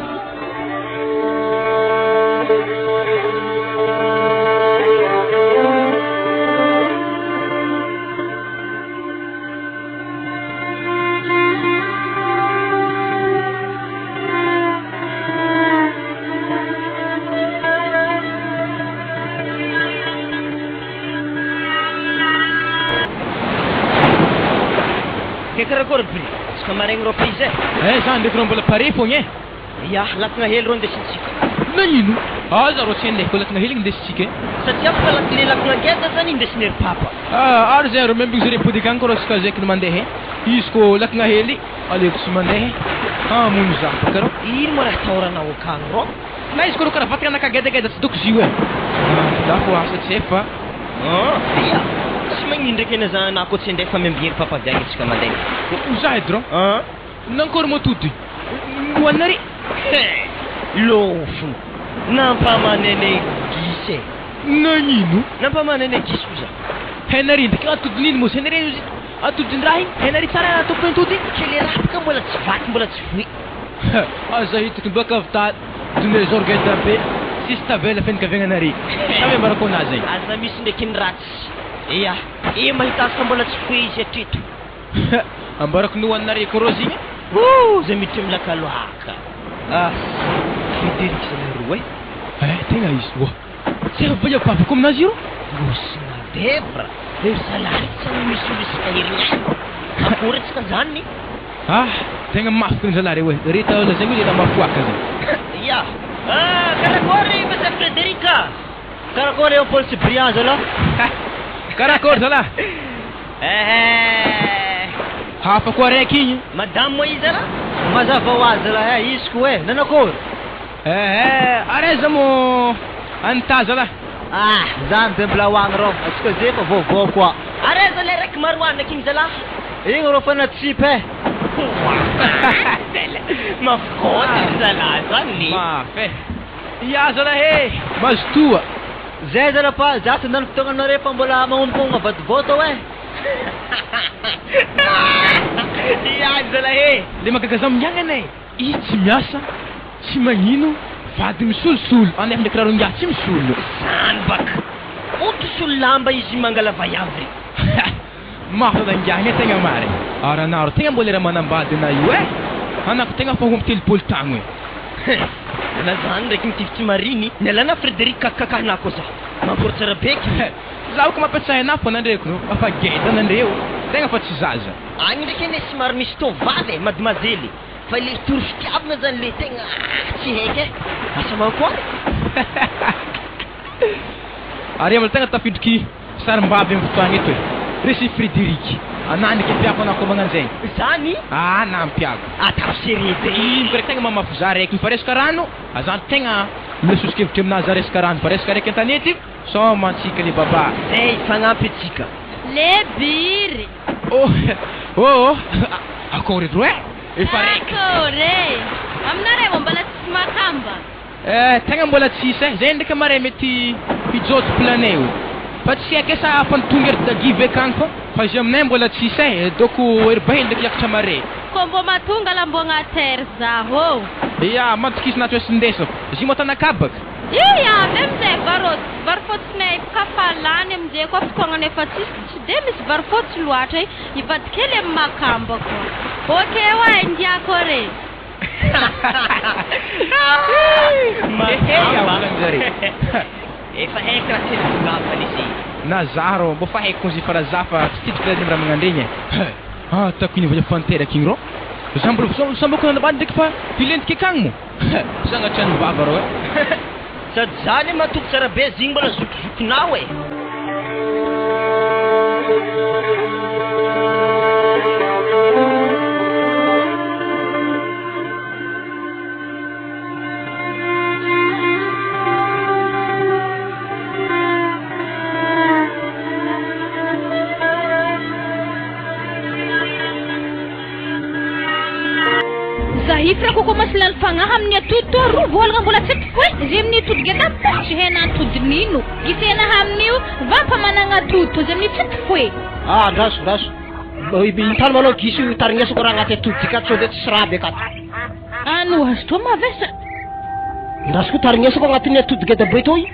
karakory bri ska maregny ro pize za ndraiky ro mbola pare fogna ya lakagna hely ro ndesintsika nanino aza ro tsy andeko lakagna hely indesitsika satria afaka le lakagna ngeza zany indesinery papa ary zay ro memby zare podikany ko ro ska zaiky mandeha izy ko lakagna hely aleko tsy mandeha mono za baka ro ino mo raha taoranao akagny ro na izy ko ro karaha vatika nakagedageda tsy doko zio dafo asa tsy hay fa ia tsy magnino ndraiky ena za na ko tsy andeha fa miambihery papa viagny atsika mandeha za edy ro nankory motody hoanary lofo nampamanene gise nanino nampamanene giso za hainary ndraiky atodin'ino mos hainary atodin-draha igny hainary tsara atoko pentody kely rapaka mbola tsy vaky mbola tsy voy aza hitako baka avy ta dinosaure geda be sisy tavela fianakaviagnanary tame mbarako anazy zay aza misy ndraiky ny ratsy ia mahita azy fa mbola tsy foy izy atreto ambarako nohoaninareko ro zigny zay miditra milakaloaka Frederic zalahy roa tegna izy oa tsy avy papako aminazy io Gosina Debra io zalahy tsy misy risika herinandro akory tsika zany tegna mafy ny zalahy hoe reta lazagny hoe mafoaka zany ya karakory monsieur Frederica karakory eo Paul Cyprien zalahy karakory zalahy hafa koa raiky igny madame Moïse zalahy mazava ho azy zalahy izy ko nanakory areza mo anta zalahy zany de mbola hoagny rô atsika zay fa vaovao koa areza le raiky maroana king zalahy igny rô fa natsipy mafikoty zalahy zany mafy ya zalahy mazo toa zay zalahy pa zaty nany fotoagnanare fa mbola magnompoagna vatovoto ya zalahy le magagaza miagnanay izy tsy miasa tsy magnino vady misolosolo anefa ndraiky raro ngiahy tsy misolo zany baka otosolo lamba izy mangala vayavy mafy da ngiahny tegna mare aranaro tegna mbola raha manambady na io anako tegna fa homby telopolo tagno na zany ndraiky mitifitsy mariny nialana Frederic kakakahnako za mamporo tsara beky zaho ko mampiatsahy anao fa nandreko afa geda nandreo tegna fa tsy zaza agny ndraiky ane somary misy tovale madimazely fa le toro fitiavana zany le tegna tsy haiky asa makoa ary amla tegna tafidriky sarim-bavy amin'ny fotoagna eto resy Frederic anandriky mpiako anako magnanzay zany nampiako atapseriete ino ko raiky tegna mamafy za raiky mifaresaka rano azany tegna milesosokevitry aminazy za resaka rano faresaka raiky antanety somantsika le baba zay fagnampy atsika le biry akory ro efa raiky akory aminareo mbola tsy makamba tegna mbola tsisy zay ndraiky mare mety hijoto planeo fa tsy haiko sa fantonga ery dagivy akagny fa izy aminay mbola tsisy doko ery bahely ndraiky hiakatra mare ko mbo matonga lambogna terre zaho ya matokisy nato esindesako izy motanakabaka iya amizay varofotsinay kafalany amizay koa fotoagnany efa tsy de misy varofotsy loatra ivadikely amy makamba koa okeo indiako re efa haiko raha tena izy na zaro mbo fa haiko izy fa raha tsy titrika raha magnandregny tako iny vola fanteraky igny ro za mbola sambako nanabady ndraiky fa pilentiky akagny mo sagnatrany vava ro sady zany matoko tsara be zigny mbola zokizokinao Ifra ko mas lal fangaham niya tutor volga mbola tsy ko zimni tudgeta tsy hena tudnino gisena hamniu va pamananga tuto zimni tsy ko ndaso intany malo gisu tarigneso ko rangate tudika so de srabe kat anu hasto ma vesa ndaso ko tarigneso ko ngatine tudgeta boitoy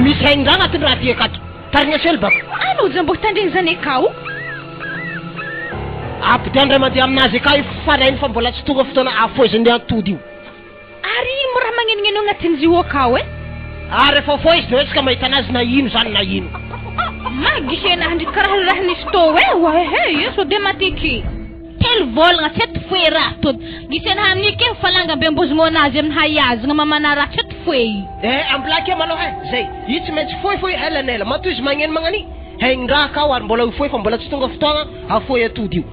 misengga ngatin radio kat tarigneso elbak anu zambo tanding zane kau apitandra mandeha aminazy ka farainy fa mbola tsy tonga fotoana afoiziny antody io ary mora magnenogno agnatin'izy io akao rehefa foizy de hoe tsika mahita anazy na ino zany na ino magisena handry karaha raha nisy tô so de matiky telo volagna tsy aty foe raha tody gisena aminike falanga mbe mbozogno anazy amin'ny hayazagna mamana raha tsy aty foe amblake malo zay io tsy maintsy foy elanela mato izy magneno magnani haindraha kao ary mbola foy fa mbola tsy tonga fotoagna afoy atody io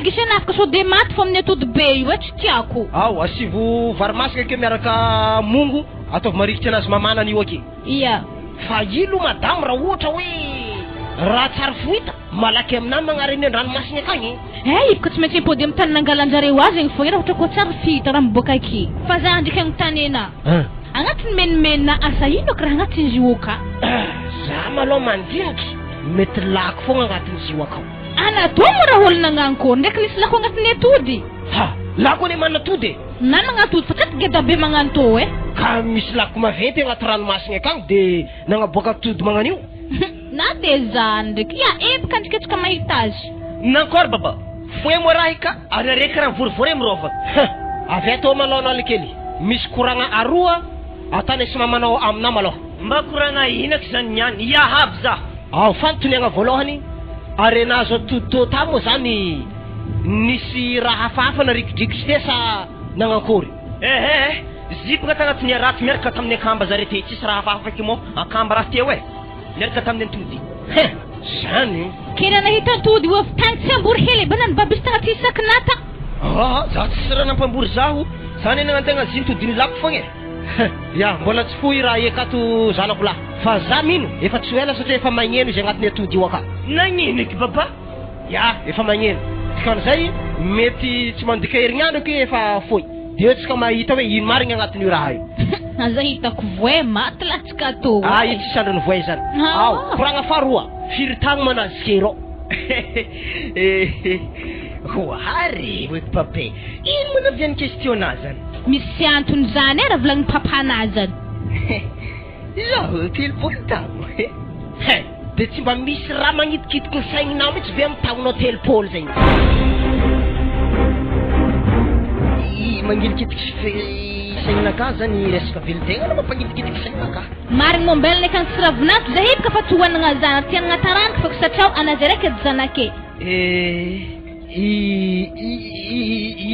gisena afaka so de maty fa amin'ny atody be io tsy tiako asivo varimasaka ake miaraka mongo ataovy marikitsy anazy mamanany io ake iya fa ilo madame raha ohatra hoe raha tsara fohita malaky aminay magnareny andranomasiny akagny ifaka tsy maintsy impody amin'ny tany nangalanjareo azy igny foagna raha ohatra koa tsara fihita raha miboaka aky fa za ndraiky agny tanena agnatin'ny menimenina asa ino ak raha agnatin'izy io ka za malo mandiniky mety lako fogna agnatin'izy io akao anatomo raha olona agnankory ndraiky nisy lako agnatin'ny atody lako le manatody na magnatody fa tsy geda be magnano tô ka misy lako maventy agnaty ranomasiny akagny de nagnaboaka atody magnanio na de zany ndraiky epaka andriketsika mahita azy nankôry baba foe mo raha ika ary araiky raha vorivory mirovaka avy atao malao alikely misy koragna aroa atany sy mamanao amina malao mba koragna inaka zany niany iahabo za ao fantoniagna voalohany ary nazo toto tamo zany nisy raha hafahafa narikidrikitry te sa nagnakory zipaka tagnatin'ny araty miaraka tamin'ny akamba zare te tsisy raha hafahafa ky mo akamba raha teo miaraka tamin'ny antody zany kena nahita antody oavitany tsy ambory hely banany babisy tagnaty isakinata za tsisy raha nampambory zaho zany eny agnategna zintodiny lako fogna ya mbola tsy foy raha ekato zanako lahy fa za mino efa tsy ela satria efa magneno izy agnatin'ny atody io aka nagneniky baba ya efa magneno dikan'izay mety tsy mandika herignandro ke efa foy de tsika mahita hoe ino marigny agnatin'io raha io aza hitako voay maty latsika atô io tsy sandrony voay zany ao koragna faharoa firy tagno manazika ero hoary oeky pape ino manaviany questionna zany misy antony zany raha volagny papana zany zaho telopolo tagno de tsy mba misy raha magnitikitika ny saigninao mitsy be amin'ny tagnonao telopolo zay mangilikitiky saignanaka zany resaka velitegna na mampangitikitiky saignanaka marigny mombelany akany tsy ravinato za hipika fa tsy hohanagna zany tianagna taranaka fa satrao anazy raiky edy zanake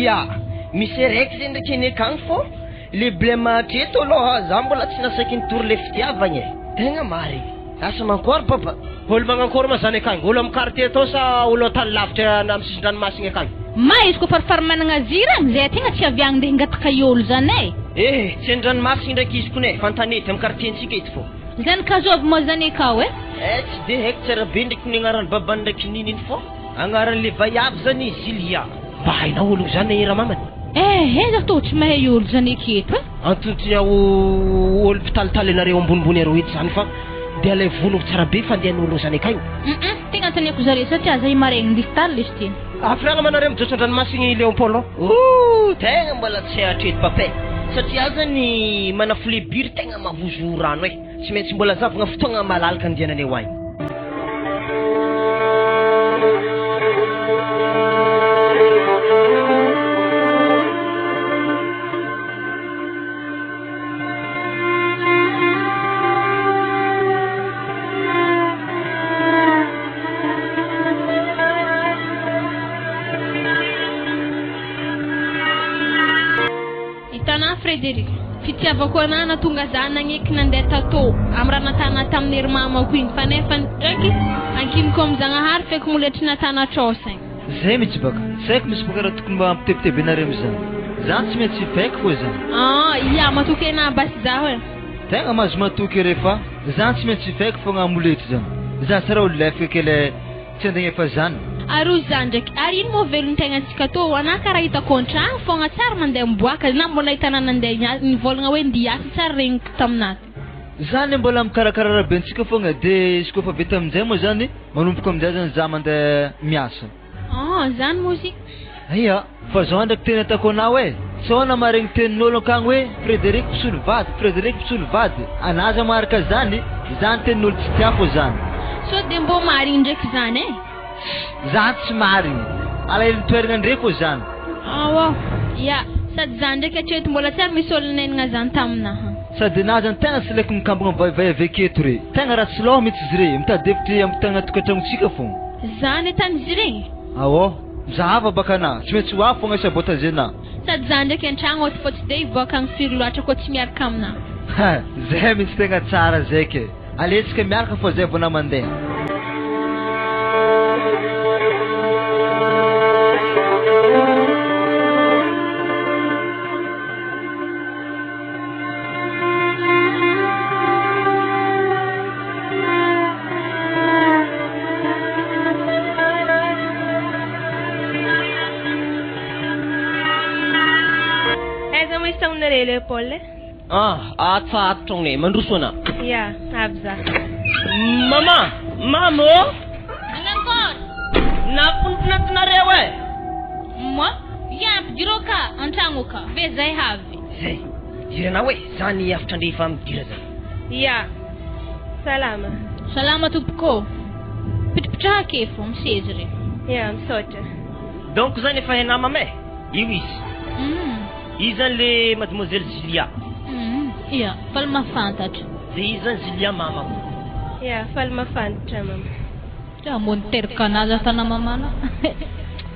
ya misy raiky zay ndraiky eny akagny fô le blema treto aloha za mbola tsy nasaiky nitory le fitiavagny tegna marigny asa mankory papa olo magnakory ma zany akagny olo amy quartier atao sa olo tany lavitra na amy sisin-dranomasiny akagny ma izy ko farafara managna ziragny zay tegna tsy aviagny ndeha hingataka iolo zany tsy andranomasiny ndraiky izy kone fantanety amy quartier-ntsika eto fô zany kazovy mo zany akao tsy de haiko tsara be ndraiky ny agnarany babany ndraiky nininy fô agnaran'le vaiavy zany Zilia mba hainao olo zany era mamany za to tsy mahay olo zany aketo antontonya olo mpitalitali anareo ambonimbony aro ety zany fa de alay vonovo tsara be fandehan'olo zany akagny tegna antaniako zare satria za imaregny ndistary izy ty afiragna manareo mijotra andranomasiny Léopold tegna mbola tsy hatreto pape satria zany manafilebiry tegna mavozo rano tsy maintsy mbola zavagna fotoagna malalaka andianany eo agny Frederic fitiavako anahy na tonga za nagneky nandeha tatô amy raha natana tamin'ny ery mamako igny fa nefa ndraiky ankiniko am'zagnahary feky moletry natana trosagny zay mitsy baka tsy haiko misy baka raha tokony mba ampitebitebenareo am'zany zany tsy maintsy faiky fô zany ya matoky anahy basy zaho tegna mahazo matoky refa zany tsy maintsy faiky fogna amolety zany za tsara olo lefaka kele tsy andegna efa zany ary zany ndraiky ary ino moa velony tegna antsika tô anah karaha hitako an-tragno fogna tsara mandeha miboaka na mbola hitana nandeha nivolagna hoe ndiasa tsara regniko taminaty zany mbola mikarakara raha bentsika fogna de izy koa fa vita amin'izay moa zany manomboka amin'izay zany za mandeha miasa zany mozy iya fa zao ndraiky teny atako anao tsona maregny tenin'olo akagny hoe Frederic Mpisolo vady anazy maharaka zany tenin'olo tsy tia fô zany so de mbô marigny ndraiky zany zany tsy marigny alahelo toeragna ndraiky fô zany ya sady zany ndraiky atreto mbola tsara misy olo nenagna zany taminaha sady na zany tegna tsy laiky mikambagna vaivay aveketo re tegna raha tsy loha mitsy izy re mitady hevitry amy tagna tokantragnontsika fogna zany tany izy regny mizahava baka na tsy maintsy hoa fogna sabota zena sady zany ndraiky an-tragno oty fô tsy de hivoaka agny firy loatra koa tsy miaraka amina zay mitsy tegna tsara zay ke aletsika miaraka fô zay vona mandeha Leopold atsahatrogny mandroso ana ya abza mama mamo anankor napunpunatinareo moi ampidirao ka an-tragno ka ve zay havy zay dirana zany afatra andre efa midira zay ya salama tompoko pitripitraha ke fô misezy re ya misaotra donc zany efa henamame io izy Izan le mademoiselle Julia. Ia, fal mafantatra. De izan Julia mama. Ia, fal mafantatra mama. Ja monterka anazy tana mamana.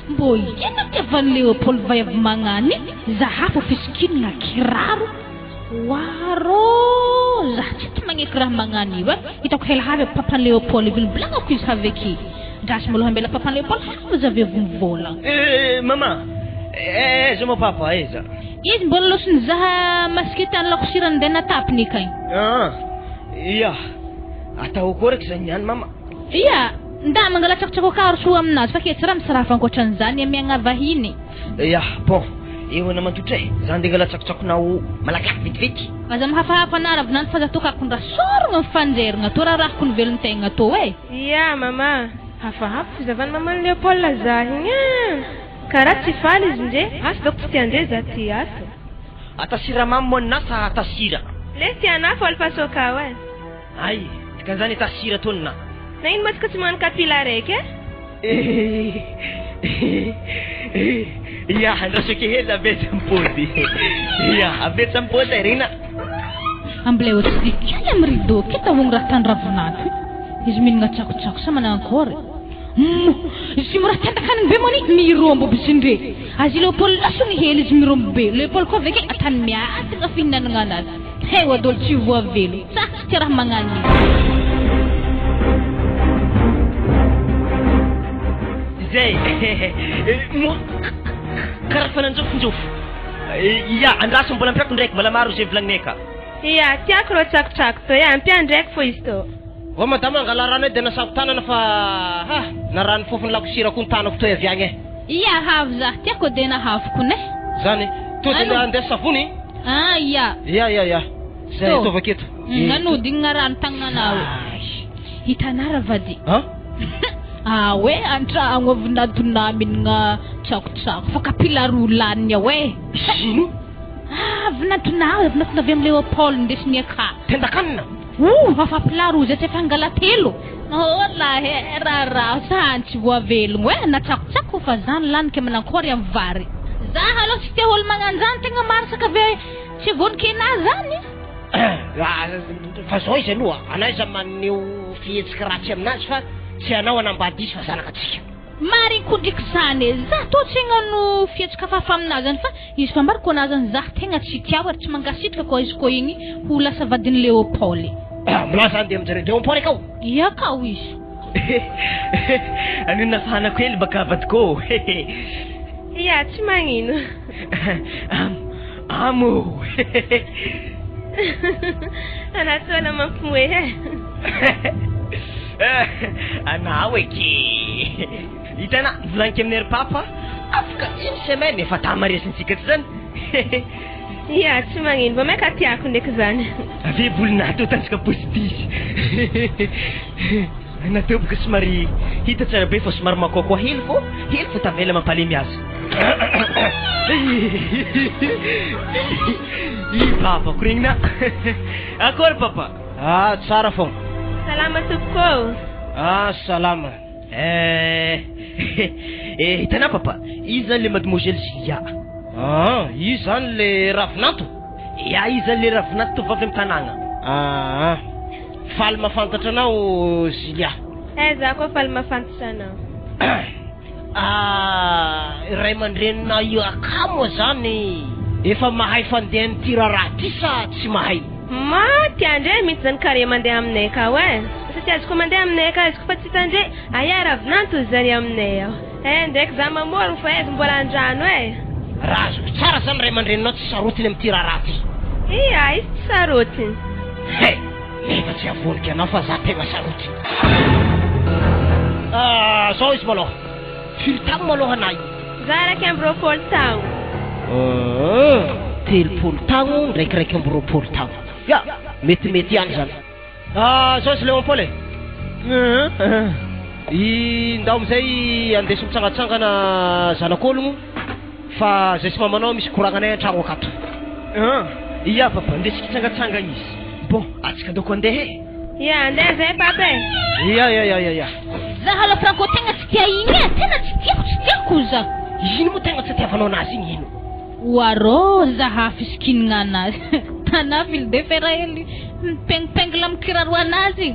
Mbô ina tiavan'i Léopold vai avy magnany zahafa fisikinina kiraro waro zah tsy tia magneky raha magnany io hitako helahavy papan'i Léopold vilibolagnako izy haveky drasy maloha ambela papan'i Léopold hafa avy vomvolagna Mama, eza mo papa eza. izy mbola losony zaha masikety any lakosirany ndeha natapiny ikany. Ia, atao koa raiky zany ihany mama. Ia, nda mangala tsakotsako karo soa aminazy fa ketsy raha misy raha fankoatran'izany amiagna vahiny. Ia, bon, eo na mantotra zany ndeha ngala tsakotsakonao malakilaky vitivity. Aza mahafahafa anaravina fa zato kakondra sorogna mifanjerigna to raha rahako ny velon-tegna to Ia mama, hafahafa fizavany maman'i Léopold zah igny karaha tsy faly izy nje asa doko tsy tiandre za ty asa. Atasiramamy mo nasa atasira. Le tiana fôly fasokao Ay, dikan'izany atasira tonina. Na ino masika tsy magnano kapila raiky Ia, andrasoky hely avetsy ampody. Ia, avetsy ampody rina. Ambleo tsy dikany amin'ny rideau kita vogny raha tanravinato izy mihinagna tsakotsako sa manana akory izy mora tandakaniny be mani mirombo bisindre azy Léopold lasony hely izy mirombo be Léopold koa veke atany miatigna fihinanagna anazy wadolo tsy voa velo sa tsy tia raha magnany Zay mo karaha fananjofon-jofo. Ia, andraso mbola ampiako ndraiky mbola maro zay volagninay ka. Ia, tiako rô tsakotsako to ampiany ndraiky fo izy to. Madama angala rano de nasako tanana fa narano fofony lakosirako ny tanako to avy agny Ia, havy zah tiako de nahaviko ne. Zany, to de andeha savony? Ia. Ia. Zay to vaketo. Nanodigna rano tagnanao. Hitanara vady. We antragno avy nadona minagna tsakotsako fa kapila rolany Ino? avy nadona avy amin'ny Léopold ndesiny aka. Tendakanina? Fa pilaro zay tsy fangala telo. Hola rara santsy voa velogno na tsakotsako fa zany laniky manankory amin'ny vary. Zah aloha tsy tia olo magnanzany tegna marsaka ve tsy vonikena zany. Fa zao izy aloha anaiza maneo fihetsika ratsy aminazy fa tsy anao anambady izy fa zanakatsika. Mariny kondriky zany zah to tsy hagnano fihetsika fafa aminazy zany fa izy fa mariko anazany zah tegna tsy tiao ary tsy mangasitraka koa izy koa igny ho lasa vadin'i Léopold. Milaza andeha aminjare Léopold akao? Ia kao izy. Anina fahanako hely baka vadiko. Ia, tsy magnino. Amo. Anatola mampimoe Anao eky. Hitana volaniky amin'ny ry papa afaka une semaine efa tamaresintsika ty zany. Ia, tsy magnino mba maika tiako ndraiky zany. Ave bolina atao tanjaka positisy. Natao boka somary hita tsara be fa somary makoakoa hely fo tavela mampalemy azy. Papa kuringna. Akory papa? Tsara fô. Salama tompoko. Salama. Hitana papa, izy zany le mademoiselle Julia. Izy zany le ravinato? Ia, izy zany le ravinato tovavy amin'ny tanàgna. Faly mafantatra anao Julia. Za koa faly mafantatra anao. Ray aman-drenina io akamo zany efa mahay fandeha ny raha ty sa tsy mahay? Tiandre mihitsy zany kare mandeha aminay ka satria azy koa mandeha aminay ka izy koa fa tsy hitandre aya ravinato zany aminay ao ndraiky za mamorogno fa izy mbola andrano raha azoko tsara zany ray aman-dreninao tsy sarotiny amin'ny raha ty. Ia, izy tsy sarotiny. Nefa tsy avoniky anao fa za tegna sarotiny. Zao izy maloha firy tagno maloha anay? Za raiky amby roapolo tagno. 30 tagno ndraikiraiky amby 20 tagno. Ya, mety ihany zany. Zao izy Léopold ndao amizay andeso mitsangatsangana zanak'ologno fa zay sy mamanao misy koragnanay an-tragno akato. Ia papa, ndesika tsangatsanga izy. Bon, atsika doko andeha. Ia, andeha zay papa. Ia. Zah aloha Franco tegna tsy tia igny tena tsy tiako za. Ino mo tegna tsy tiavanao anazy igny ino? Waro zaha fisikinana anazy. Tana ville de fer hely mipengipengila mikiraro anazy.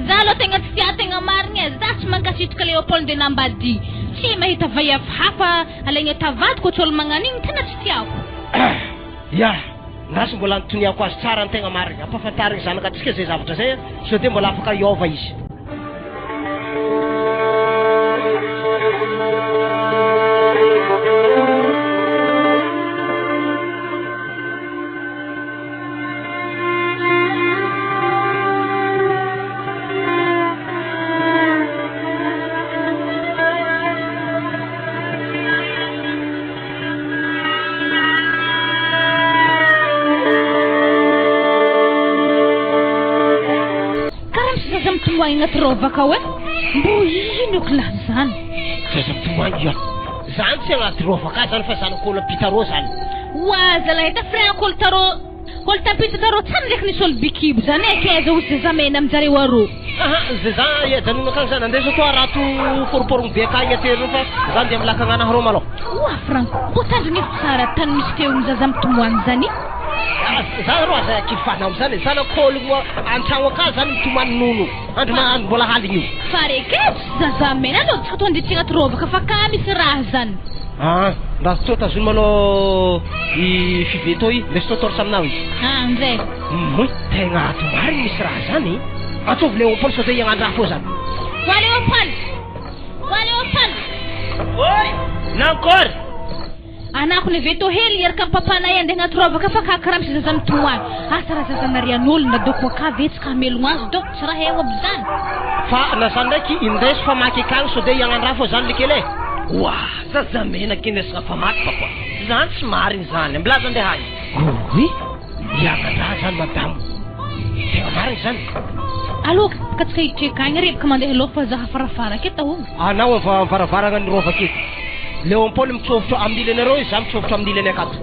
Za aloha tegna tsy tia tegna marigny e. Za tsy mankasitraka Léopold nambady. Tsy mahita vaiavy hafa alaigna tavady ko tsy olo magnan'igny tena tsy tiako. Ya, nasy mbola antoniako azy tsara ny tegna marigny. Ampahafantarigny zanakatsika zay zavatra zay sao de mbola afaka iova izy. Agnaty rovaka hoe mbo ino kola zany zazamtomany ya zany tsy agnaty rovaka zany fa zanak'olo pitaro zany wa zalahy ta frère kolo taro kolo tapita taro tsany ndraiky nisy olo bikibo zany e kaiza osy zamena aminjareo aroa zay za janona kany zany andeso toa rato foroporogny be akagny aterino fa zany de milaka agnana harô malo wa franco ko tandriny tsara tany misy teo zazamtomany zany za roa za kifana amizany zanak'olo antragno aka zany mitomany nono andro mbola haligny io fareketsy zazamena alo tsy katondritsy agnaty rovaka fa ka misy raha zany raha tô tazony manao i fiveto i lesy totorsa aminao izy nzay tegna ato marigny misy raha zany atsovy Léopold sao de iagnano raha fô zany wa Léopold Oi, nankôry anako ne veto hely iaraka amin'ny papanay andeha agnaty rovaka fa karaha misy zaza mitomany asa raha zazanarian'olo nadoko aka vetsika hamelogno azy dô tsy raha eo aby zany fa na zany ndraiky indeso famaky akagny sao de iagnano raha fô zany lekele wa zazamenaky indesina famaky papa zany tsy marigny zany mbilaza andeha agny oy iagnano raha zany madamo tegna marigny zany aloha ka tsika hitreka agny rebaka mandeha aloha fa zaha farafara aketa ho anao varavaragnany rovaka eto Léopold mitsôvotro amin'ny ilanareo izy za mitsôvotro amin'ny ilany akato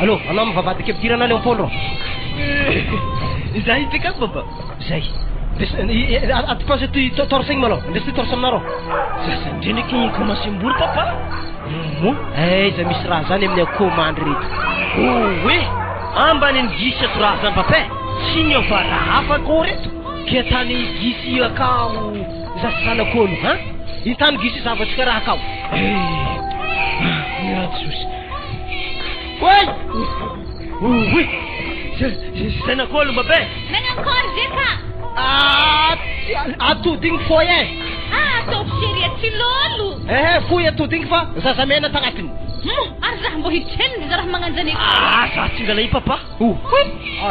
allo anao mivavadika ampidirana Léopold ro za hitreka papa zay aty pase ty torsa igny malo ndesy ty torsa aminareo sasandrenaky commencé-mbory papa iza misy raha zany amin'ny commande reto oe ambaniny gisy ato raha zany papa tsy niova raha hafa ko reto ke tany gisy akao zasanak'olo itany gisy zavatsika raha akao Oi! Oui! C'est un col, ma belle! Nanakôry zeka atodigny foy e ataovy sery atsilolo foy atodigny fa zazamena tagnatiny ary zaha mbo hitreniny za raha magnanjany za tsy ngala i papa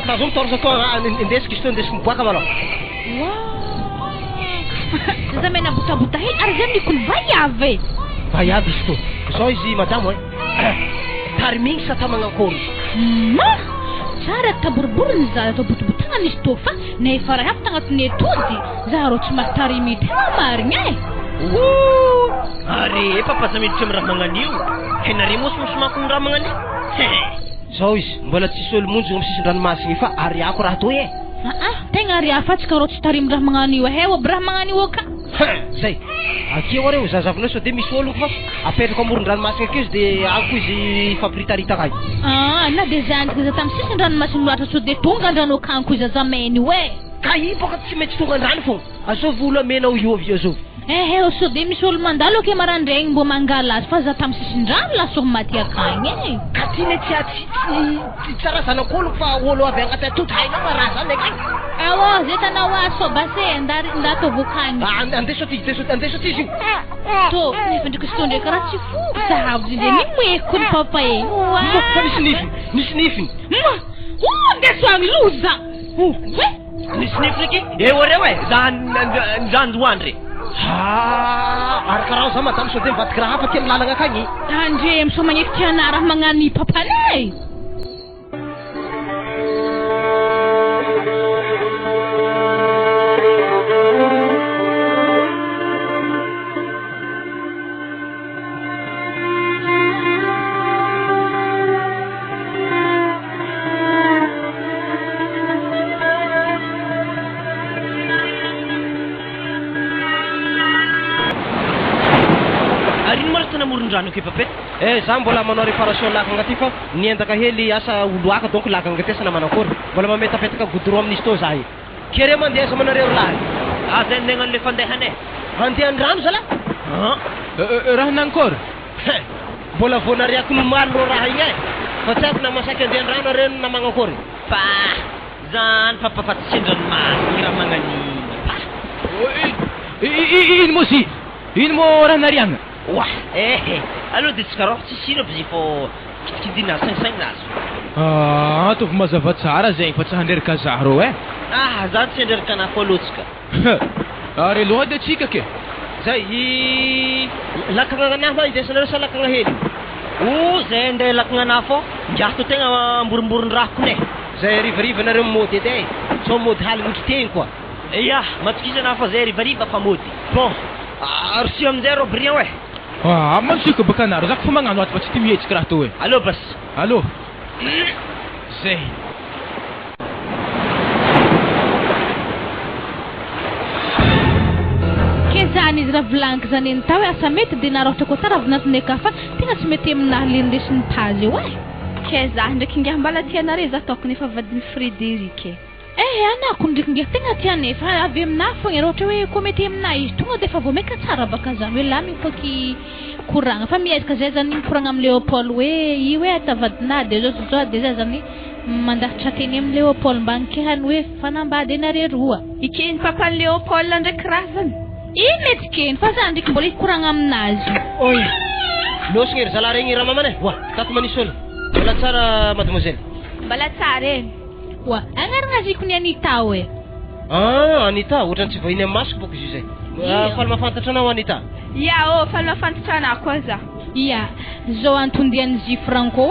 tazo mitorsa toa indesiky izy to indesiky miboaka malo zazamena botabota hely ary zay mikony vaiavy vaiavy izy to zao izy madamo tarimigny sa ta magnankory tsara taboriboriny za atao botibotagna nisy to fa nefa raha hafa tagnatiny atody za rô tsy mahatarimy tena marigny are papa za miditra amin'ny raha magnan'io henare moa somosomanko ny raha magnan'io zao izy mbola tsisy olo monjy amin'ny sisin-dranomasiny fa ariako raha toy e tegna ary afatsika rô tsy tarimy raha magnan'io he aby raha magnan'io ka zay akeo areo zazavinao sao de misy ologno fa apetrako amoron-dranomasina akeo izy de ako izy fampiritaritaka na de zandrika za tamin'ny sisiny ranomasiny loatra sao de tonga andrano akanko izy azameny hoe ka i boka tsy maintsy tonga andrano fogna azovy olo amenao iovy azovy sao de misy olo mandalo ake marandraigny mbo mangala azy fa za tamin'ny sisin-drano lasoho maty akagny ka ty ne tsy tsara zanak'olo fa olo avy agnaty atoto hainao fa raha zany akagny zay tanao azy fa base ndatôvokagny andeso ty izy io to nefa ndraiky izy to ndraiky raha tsy foko sahavy zay ndraiky moeko ny papa e fa nisy nifiny ndeso agny loza nisy nifiny ky oreo e za njanjoandry ary karaha za madamo sao de mivadiky raha hafa ty amin'ny lalagna akagny andre miso magneky tiana raha magnany papanay namoron-drano ke papet Za mbola manao réparation lakanga ty fa niendaka hely asa oloaka donc lakanga ty sana manakory mbola mametapetaka goudron amin'izy tô zahay kere mandeha sa manareo lahy Aza nengan le fandehane. andeha andrano zala raha nankôry mbola voanariako nomaly ro raha igny fa tsy haiko na masaky andeha andrano reno na magnakory Pa, zan papafatsindran mas ira mangani. ino moa zy ino moa raha nariagna Wah, alo de tsy karaha tsy sino fa fô kitikidina saignazy. tovy mazava tsara zegny fa tsy handreraka zah rô Zan tsy handreraka anah koa lotsika. ary aloha de tsika ke zay lakanga anahy fa indesanareo sa lakanga hely Zay nde lakagna anah fô ngiato tegna amborimborin-draha kone. zay rivariva nareo mody edy so mody haligny tegny koa Ya, matokisa anah fa zay rivariva fa mody. Bon, arsi amizay rô brillant mansiko baka anaro zako fa magnano aty fa tsy ty mihetsika raha tô Allô bas. allô zay ke zany izy raha volagniko zany eny tao hoe asa mety dia narahatra koa tara avinatiny aka fa tegna tsy mety aminahy le ndesiny pazy eo ke zah ndraiky ngiahy mbala tianare za ataoko nefa vadiny Frédéric anako ndraiky ngiahy tegna tiane fa avy aminahy fogna raha ohatra hoe koa mety aminahy izy tonga dia efa vao maika tsara baka zany hoe la mifaky koragna fa miezaka zay zany mikoragna amin'ny Léopold hoe i hoe atavadinahy dia zao dia zay zany mandahatra teny amin'ny Léopold mba nikehany hoe fanambady anare roa ikeny papany Léopold ndraiky raha zany iny ety keny fa zany ndraiky mbola hikoragna aminazy oy losiny ery zala regny raha mamane wa tato manisy olo mbola tsara mademoiselle mbala tsara eny wa agnarana ziko ny Anita hoe Anita ohatrany tsy vahiny amin'ny masoko boko izy zay faly mahafantatra anao Anita ya faly mahafantatra anah koa za ia zao antondiany zy Franco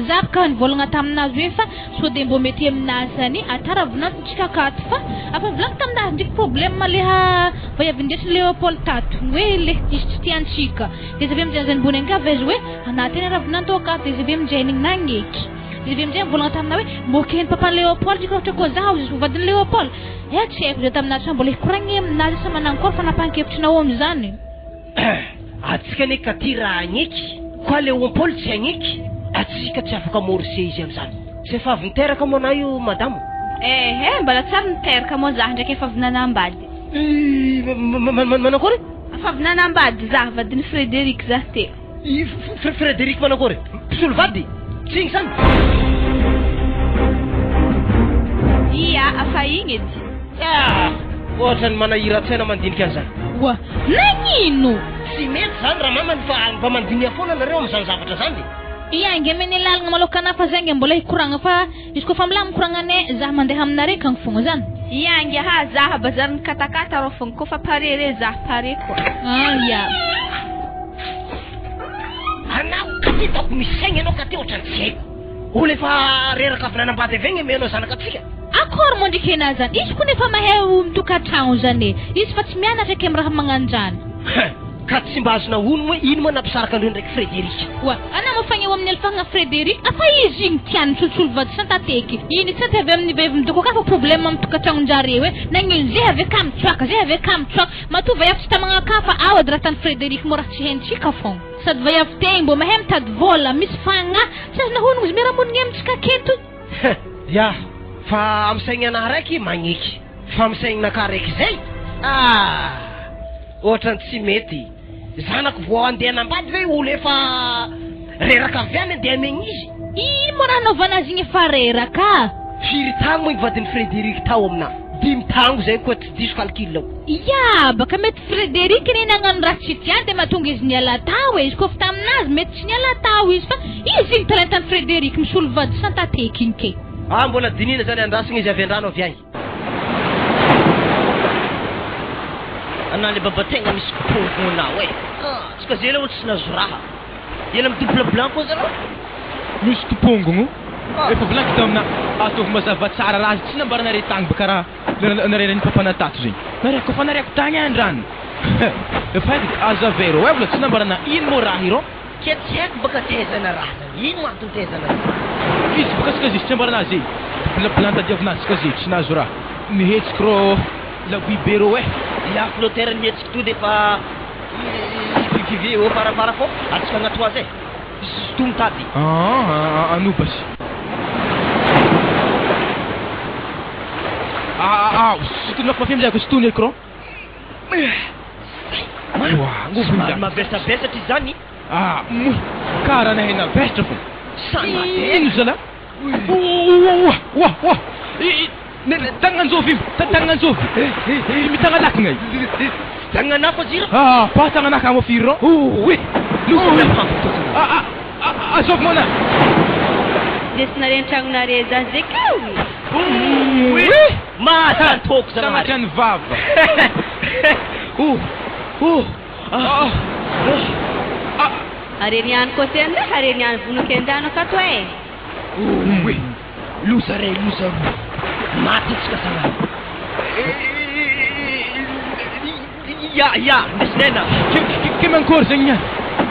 za baka nivolagna taminazy hoe fa so dia mbo mety aminazy zany atara vinantsika akato fa afa volagna taminazy ndraiky problème leha vaiavindesiny Léopold tato hoe le izy tsy tiantsika dia izy avy amin'izay zany mbony angavy azy hoe anateny raha vinantao akato izy avy amin'izay nigny nagneky izy avy amin'izay mivolagna tamina hoe mbo keny papany Léopold ndraiky ohatra koa zaho izy vadiny Léopold tsy haiko zay taminazy fa mbola hikoragny aminazy sa manankory fa napankevitrinao am'izany atsika ne ka ty raha agneky koa Léopold tsy agneky atsika tsy afaka morse izy am'izany tsy efa avy niteraka moa na io madamo mbala tsara niteraka moa zah ndraiky efa avy nanambady manakory efa avy nanambady zah vadiny Frédéric zah teo Frédéric manakory mpisolo vady tsy igny zany ia afa igny edy ohatrany manahira-tsaina mandinika an'izany wa nagnino tsy mety zany raha mamany fa mba mandinia foana nareo am'izany zavatra zany ia nge meny lalagna malokana fa zay nge mbola hikoragna fa izy koa fa mila mikoragna zah mandeha aminareka agny fogna zany ia nge zah bazary nikatakata rô fogna koa fa pare re zah pare koa ia anao ka ty taoko misy saigny anao ka ty ohatrany tsy haiko olo efa reraka avy nanambady avy egny menao zanakatsika akory moa ndraiky ena zany izy koa nefa mahay mitokantragno zany izy fa tsy mianatra ake raha magnanjany ka tsy mba azona ono hoe ino moa nampisaraka andreo ndraiky Frédéric wa anao mafagneho amin'ny alifagna Frédéric afa izy igny tiany tsolosolo vady santateky iny tsy avy amin'ny vevy midoko ka fa problème amin'ny tokantragnon-jare hoe nagnino zay avy ka mitsoaka zay avy ka mitsoaka mato vaiavy tsy tamagna ka fa ao edy raha tany Frédéric mo raha tsy haintsika fogna sady vaiavy tegny mbo mahay mitady vola misy fagna tsy azona honogno izy miaramonigny amintsika keto ya fa am'saigny anahy raiky magneky fa am'saignynaka raiky zay ohatrany tsy mety zanako vao andeha nambady ve olo efa reraka avy any andeha amegny izy ino mo raha naovana azy igny efa reraka firy tango moa ivadiny Frédéric tao aminahy 5 tango zay koa tsy diso calcul ao ia baka mety Frédéric iny nagnano raha tsy tiany dia mahatonga izy niala tao izy koa fa taminazy mety tsy niala tao izy fa izy igny talentany Frédéric misolo vady santateky igny ke mbola dinina zany andrasagna izy avy andrano avy agny Anah le babategna misy kopongonao tsika zay la olo tsy nazo raha ela amin'ny double blanc koa zareo misy topongogno efa volagny tao amina atovy mazava tsara raha tsy nambaranare tagny baka raha narerany papana tato zegny nareko kofa nareko tagny andrano efa haiko azavero vola tsy nambarana ino mo raha iro ke tsy haiko baka tezana raha zany ino antony tezana izy baka sika zay tsy nambarana zay plan tadiavinazy sika zay tsy nazo raha mihetsika rô laboy be rô ya flotter mihetsika to de fa TV ô farafara fô atsika agnaty azy sotomy tady anobasy sotonako mafy amizay ko sotony écran somary mavesabesatra izy zany karaha nahena vesatra fô ino zala tagnanjovy tagnanjovy mitagna ngay tagnanako jira pa tagnanaka amo firan oui azovy mona Desinareo an-tragnonareo zany zay keo mahasantoko Tanatrany vava Areniany koa ty anda areniany vonoky andano akato e loza ray loza roa maty tsika sagnany ya ndesinena ke mankory zegny niany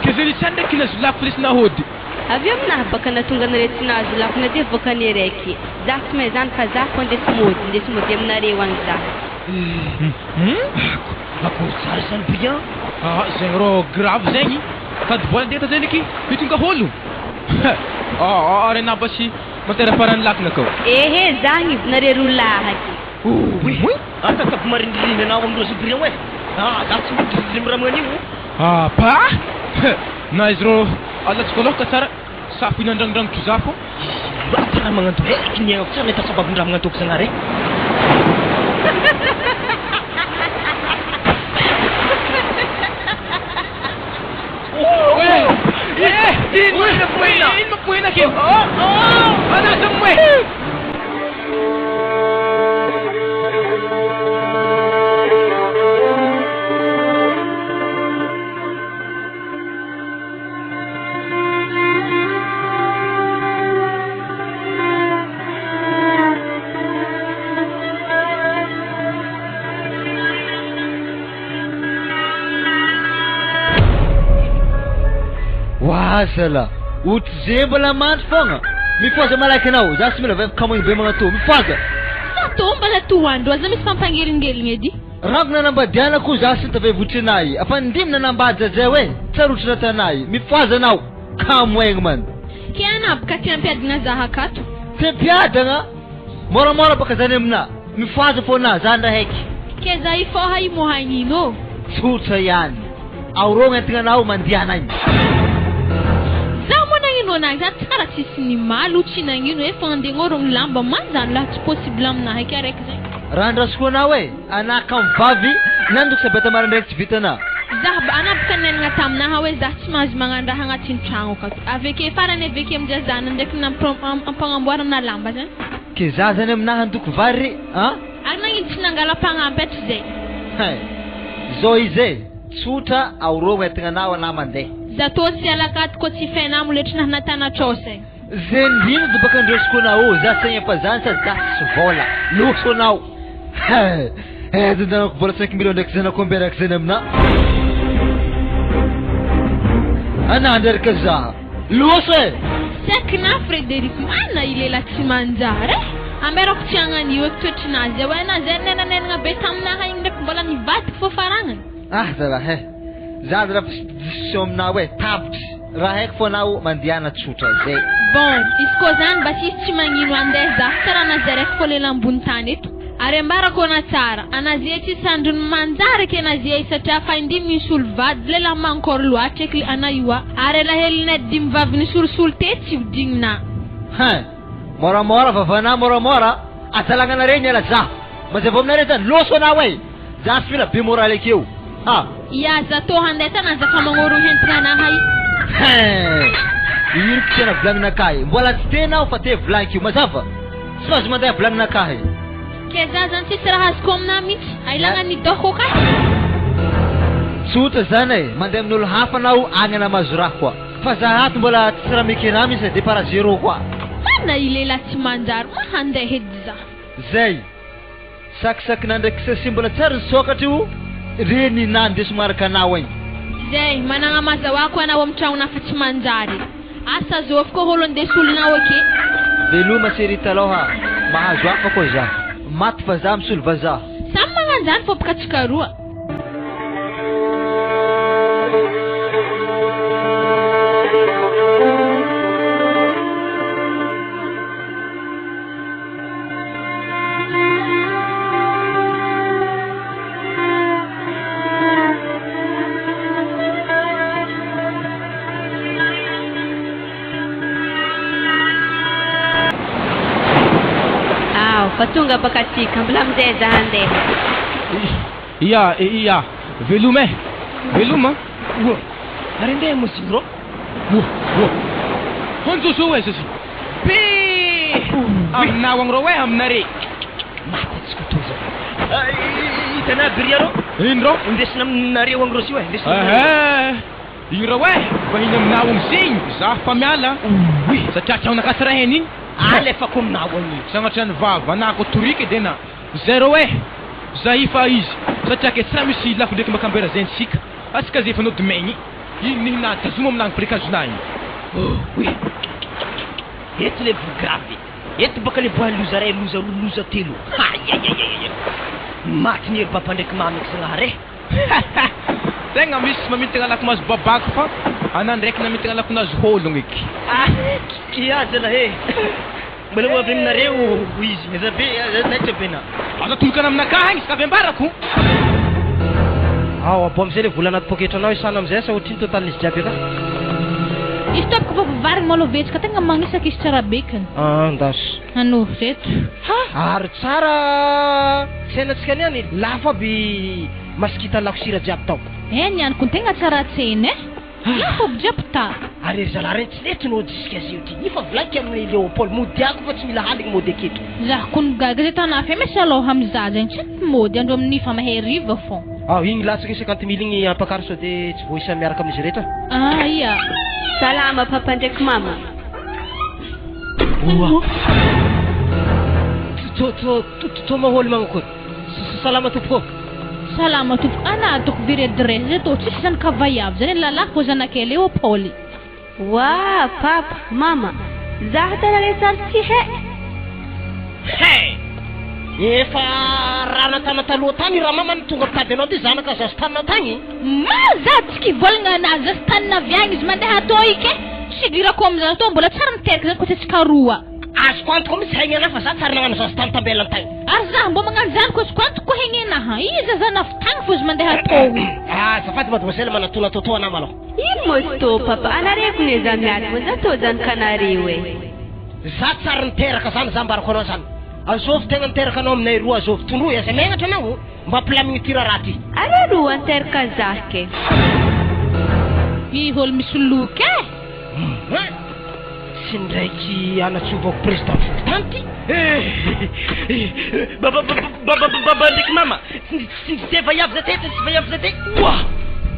ke zay lisany ndraiky nazolako fa lesy nahody avy eo aminahy baka natonga anareo tsy nazolako na dia voakany raiky za tsy mahay zany fa za koa ndesy mody aminareo any za akory tsara zany bien zegny ro grave zegny sady vola ndeta zay ndraiky mitonga holo arena basy matera farany lakina kao ehe zany nareo ro lahaky atakako marindrindry anao amindrozy brian hoe za tsy midrindry miraman'io pa na izy ro alatsiko lohaka tsara safo inandrandrangitro za fo tsara magnantoko eky niagnako tsara nahita sababindraha magnantoko sagnare ino mapoena ke anasa moe Wasala utze mbola mandry fogna mifoza malaky anao za tsy mila kamoigny be magnatô mifoza Sato mbala toandro aza misy fampangeringelina edy ravina nambadianako za sy tavevotrinay afa ndimina nambady zay hoe tsarotrina tanay mifoza anao kamoigny man ke anabaka ty ampiadina zaha akato te piadagna moramora baka zany amina mifoza fona zany raha heky ke za ifoha imohagnino tsotra ihany aurogna antegnanao mandianay Nang za tsara tsisy ny malo tsy nagnino hoe fandegnôrogno lamba manjany laha tsy possible aminahy eky araiky zay raha andrasiko anao hoe anaka mivavy nandoko sabata marandraiky tsy vitana za anabaka nenagna taminaha hoe za tsy mahazo magnandraha agnatin'ny tragno akato aveke farany aveke amizay zana ndraiky nampagnamboarana lamba zany ke za zany aminahy andoko vary ary nagnino tsy nangala mpagnampy atry zay zao izy tsotra aurogna antegnanao anah mandeha za tô sy alakaty ko tsy fainamo letry nahnatanatrose zay ndrindra de baka andresiko anao za saigna fa zany sady za tsy vola loso anao dandanako vola 5 millions ndraiky zanako amberaka zany amina anandraraka za loso e sekina Frederic mana ilela tsy manjary amberako tsy agnanio eky toetrinazy hoe na zay nenanenagna be taminaha igny ndraiky mbola nivadiky fô faragnany zara za raha discussion aminao hoe tapitry raha haiko fô anao mandiana tsotra zay bon izy koa zany mba sisy tsy magnino andeha za tsara anazy araiky fô lela ambony tany eto ary ambarako ana tsara anazy tsy sandrony manjary ke anazy satria fa indimy misy olo vady lela mankory loatra eky ana ioa ary elahelinay dimy vavy nisorosolo te tsy hodignina moramora vavana moramora atalagnana regny ala za mazava aminareo zany loso anao hoe za tsy mila be moraly akeo ya za tô handeha tanazaka magnôrogno hentinanaha ino ko tena volagninakahy mbola tsy tenao fa te volagniky io mazava tsy mahazo mandeha volagninakahy ke za zany tsisy raha azoko aminah mihitsy ailagna nidoko ka tsotra zany e mandeha amin'olo hafa anao agny anamazo raha koa fa za ato mbola tsisy raha mekena misy de para zéro koa mana ilela tsy manjary mahandeha edy za zay sakisakina ndraiky sasi mbola tsara nisokatra io reny nandeso maraka anao agny zay managna mazahoako anao amin'ny tragno nafa tsy manjary asa zovy koa holo andesolinao ake veloma serita aloha mahazo afa koa za maty fa za misolo vazaha samy magnanjany fô baka tsika roa tonga bakatika mbola amin'izay za handeha. Iya, veloma. Arende mosigro. Honzo so wesa si. Be. Amna wang rowe amnare. Matetsika toza. Itana biriaro. Indro. Indesina nare wang rosi we. Ira we. Bahina amna wang sing. Za famiala. Satria tsao nakasara henin. Alefa komna wani. Sangatran vava nako turike dena. Zero we. Zaifa izy. Satria ke tramisi lako ndreky makambera zensika. Asika zay fanao domegny. Iny na tazoma amin'agny prikazonay. Oui. Eto le grave. Eto baka le boa loza telo. Ay. Maty ny papa ndraiky mama sagnare. Tegna misy mamintagna lako mazo babako fa ana ndraiky namintagna lako nazo hologno eky. Kiaza la he. Mbona mo avy aminareo izy. Zabe naitra bena. Aza tolokana aminaka agny izy ka avy ambarako. Abo amizay le vola anaty poketranao isana amizay sa ohatriny totalin'izy jiaby ka. Izy topiko fa vivarigny malovetsika tegna magnisaka izy tsara bekany. Ndas. Ano reto? Ary tsara tsenatsika niany lafa by masikita lakosira jiaby tao. Niany kun tegna tsara tsena lafa jiaby ta. Ary zalahy tsy leto no disika zio ty. Ifa volaky amin'ny Léopold modiako fa tsy mila haligny mody aketo. Zah kun gaga zay tana fe mesy aloha amiza zegny tsy mody andro amin'ny fa maheriva fô. Igny latsaky 50 000 igny ampakary so de tsy voisa miaraka amin'izy rehetra. Iya. Salama papa ndraiky mama. Mahôly magnakory. Salama tompoko. Salama tompoko. Ana toko vire adresse zay to tsisy zany kavayavy zany lalako fô zanakay Léopold. Wa papa mama. Zah tana le sarty Hey! Efa rana tana taloha tany raha mamany tonga mitady anao ty zanaka zazy tanina tagny. Za tsy kivolagna anazy zazy tanina avy agny izy mandeha atao ike. Sigirako amizany atao mbola tsara miteraka zany koa tsy karoa. Azoko antoko misy haigny fa za tsara nagnano zazy tany tambela tagny. Ary za mbo magnano zany koa azoko antoko haigny anaha. Iza zany avy tagny fô izy mandeha atao. Zafady mademoiselle manatona toto anao malao. Ino mo to papa anareko ne za miady mo za to zany kanareo Za tsara niteraka zany za mbarako anao zany. Azovy tegna niteraka anao aminay roa azovy tondroy aza megnatra anao mba ampilamigny ty raha raty. Ara roa niteraka zake. I hôlo misy loka Tsy ndraiky anatsovako président tany ty. Baba ndraiky mama. Tsy vaiavy za tety, tsy vaiavy za tety. Wah!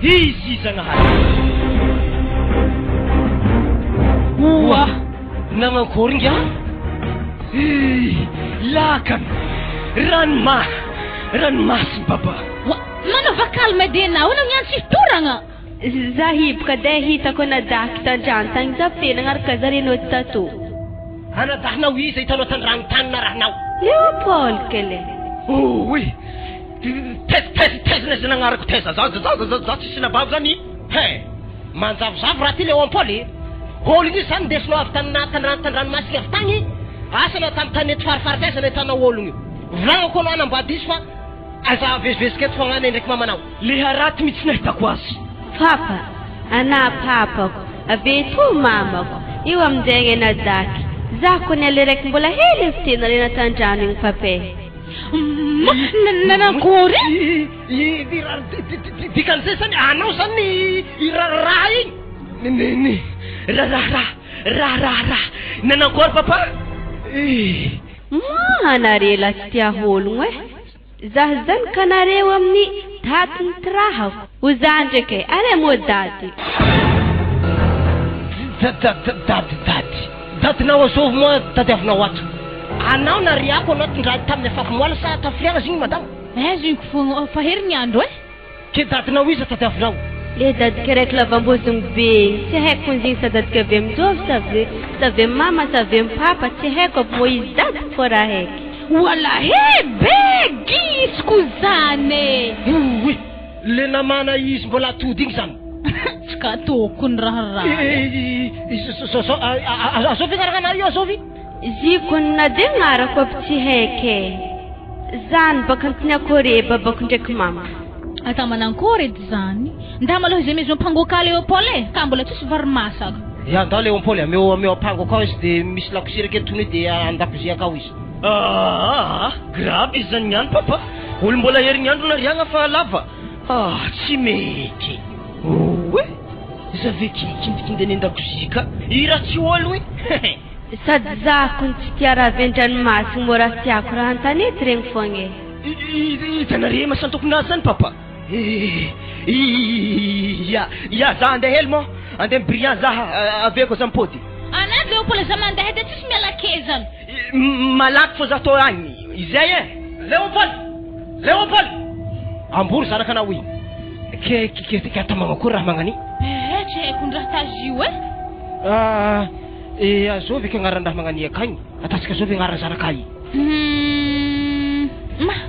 Izy zagnahary. Wah! Nagnakory ngia? Lakan. Ranomasy baba. Manova kalma dena wala nyan si turanga. Zahib ka de hitako na dakta jantang za pinangarka za rin tato. Ana dahnao izy itanao tandrano tany na rahanao. Léopold kele. Oui. Tez na nagnarako teza za tsisy nabavy zany. Manjavozavo raha ty Léopold. Hôlo iny zany ndesinao avy tandrano masika avy tagny. Asana tany eto farifary tezana hitanao ôlogno io. Volagnako anao anambady izy fa aza vezivezika eto fognany ndraiky mamanao. Le haraty mitsy nahitako azy. Papa, ana papako, avetu mamako. Io amjenge na daki. Zako nelerek mbola heli ftina lena tandrano yung pape. Nanakore? Dikan'izay zany anao zany iraraha igny. Raha. Nanakore papa? Anarela tsy tia hologno Zah zany kanareo amin'ny tatiny trahako. Uzanjeke, ale mo dati. Dati nao azovy moa tadiavinao ato. Anao nariako anao tondrady tamin'ny afakomoala sa tafiriagna zigny madamo? Zigny fô fa herignandro Ke datinao iza tadiavinao? Le dady kerek lavambozong be. Tsy haiko zigny sa dady kavy amizovy sa vy mama sa vy papa tsy haiko mo izy dady fô raha haiky. Wala begi skuzane. Oui, le namana izy mbola atody igny zany. Tsy ka tokony raha. Azovy garagana io azovy? Zikony na de gnarako aby tsy haiky. Zany baka antinakore babako ndraiky mama. Ata manankore zany. Ndamalo izy mesmo mpangoka Léopold ka mbola tsisy varimasaka. Ya ndao Léopold ameo pango kao izy de misy lakosira ke tony de andakozia kao izy. Grabe izany ihany papa. Olo mbola herinandro nariagna fa lava. Tsy mety. Oe, zavy kindikindany an-dakozia ka. Ira tsy olo hoe. Sady zako ny tsy tia raha vendranomasina mora tiako raha an-tanety regny foagna e. Hitanare masantokona zany papa. Ya za andeha hely mo. Andeha brillant za aveko za mipody. Ana Leopold za mandeha de tsisy miala kezany. Malaky fô za tô agny. Izay e. Leopold. Ambory zanaka anao iny. Ke atamagna akory raha magnani? Tsy haiko ny raha tazio e. Azovy ka agnaran-draha magnani akagny. Atatsika zovy agnaran zanakay.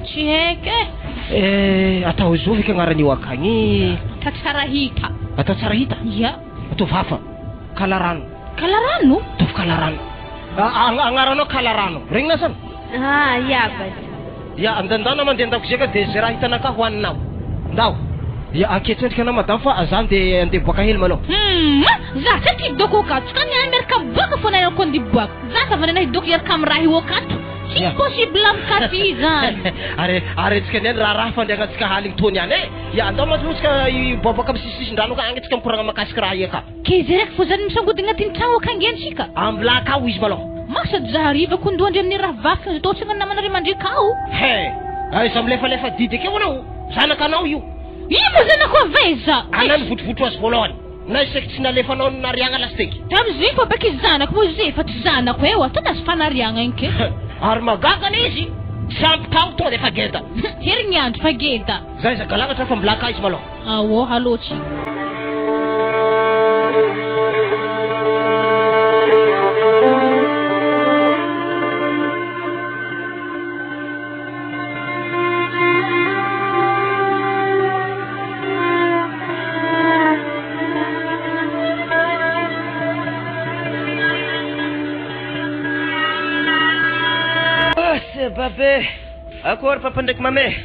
Tsy haiko e. Atao zovy ka agnaran'io akagny. Atao tsara hita. Atao tsara hita? Ya. Atao vafa. Kalarano. Kalarano? Atao kalarano. Agnaranao kalarano. Regny na zany? Ya bas. Ya andandana mandeha an-dakozia ka de zay raha hitanao ka hoaninao. Ndao. Ya anketsendrika anao madame fa azany de andeha boaka hely malô. Za tsy tia doko akato. Ka niany miaraka boaka fô nanao kondi boaka. Za sa vanana hidoko iaraka amin'ny raha io akato. Tsy possible amikaty zany. Aretsika niany raha fandehanantsika haligny tony any e. Ya andao matsika boboaka amin'ny sisisin-drano ka agny tsika mikoragna makasika raha io ka. Ke zay raiky fô zany misangody agnatin'ny trano akangy antsika. Ambilaka ao izy malô. Masady za hariva kondoandry amin'ny raha vafika zay totsika namanare mandrika ao. Ay sa milefa didy akeo anao. Zanaka anao io. Imo zanako aveza. Anany votovotro azy voalohany. Na isaky tsy nalefanao nariagna lasteky. Tamizay fa beky zanako mo zay fa tsy zanako eo atao nazy fanariagna igny ke. Ary magagana izy. Sampy tao to de fa geda. Herignandro fa geda. Zay za galagatra fa mbilaka izy malô. Awo halôtsy. Babe, akory papa ndraiky mame.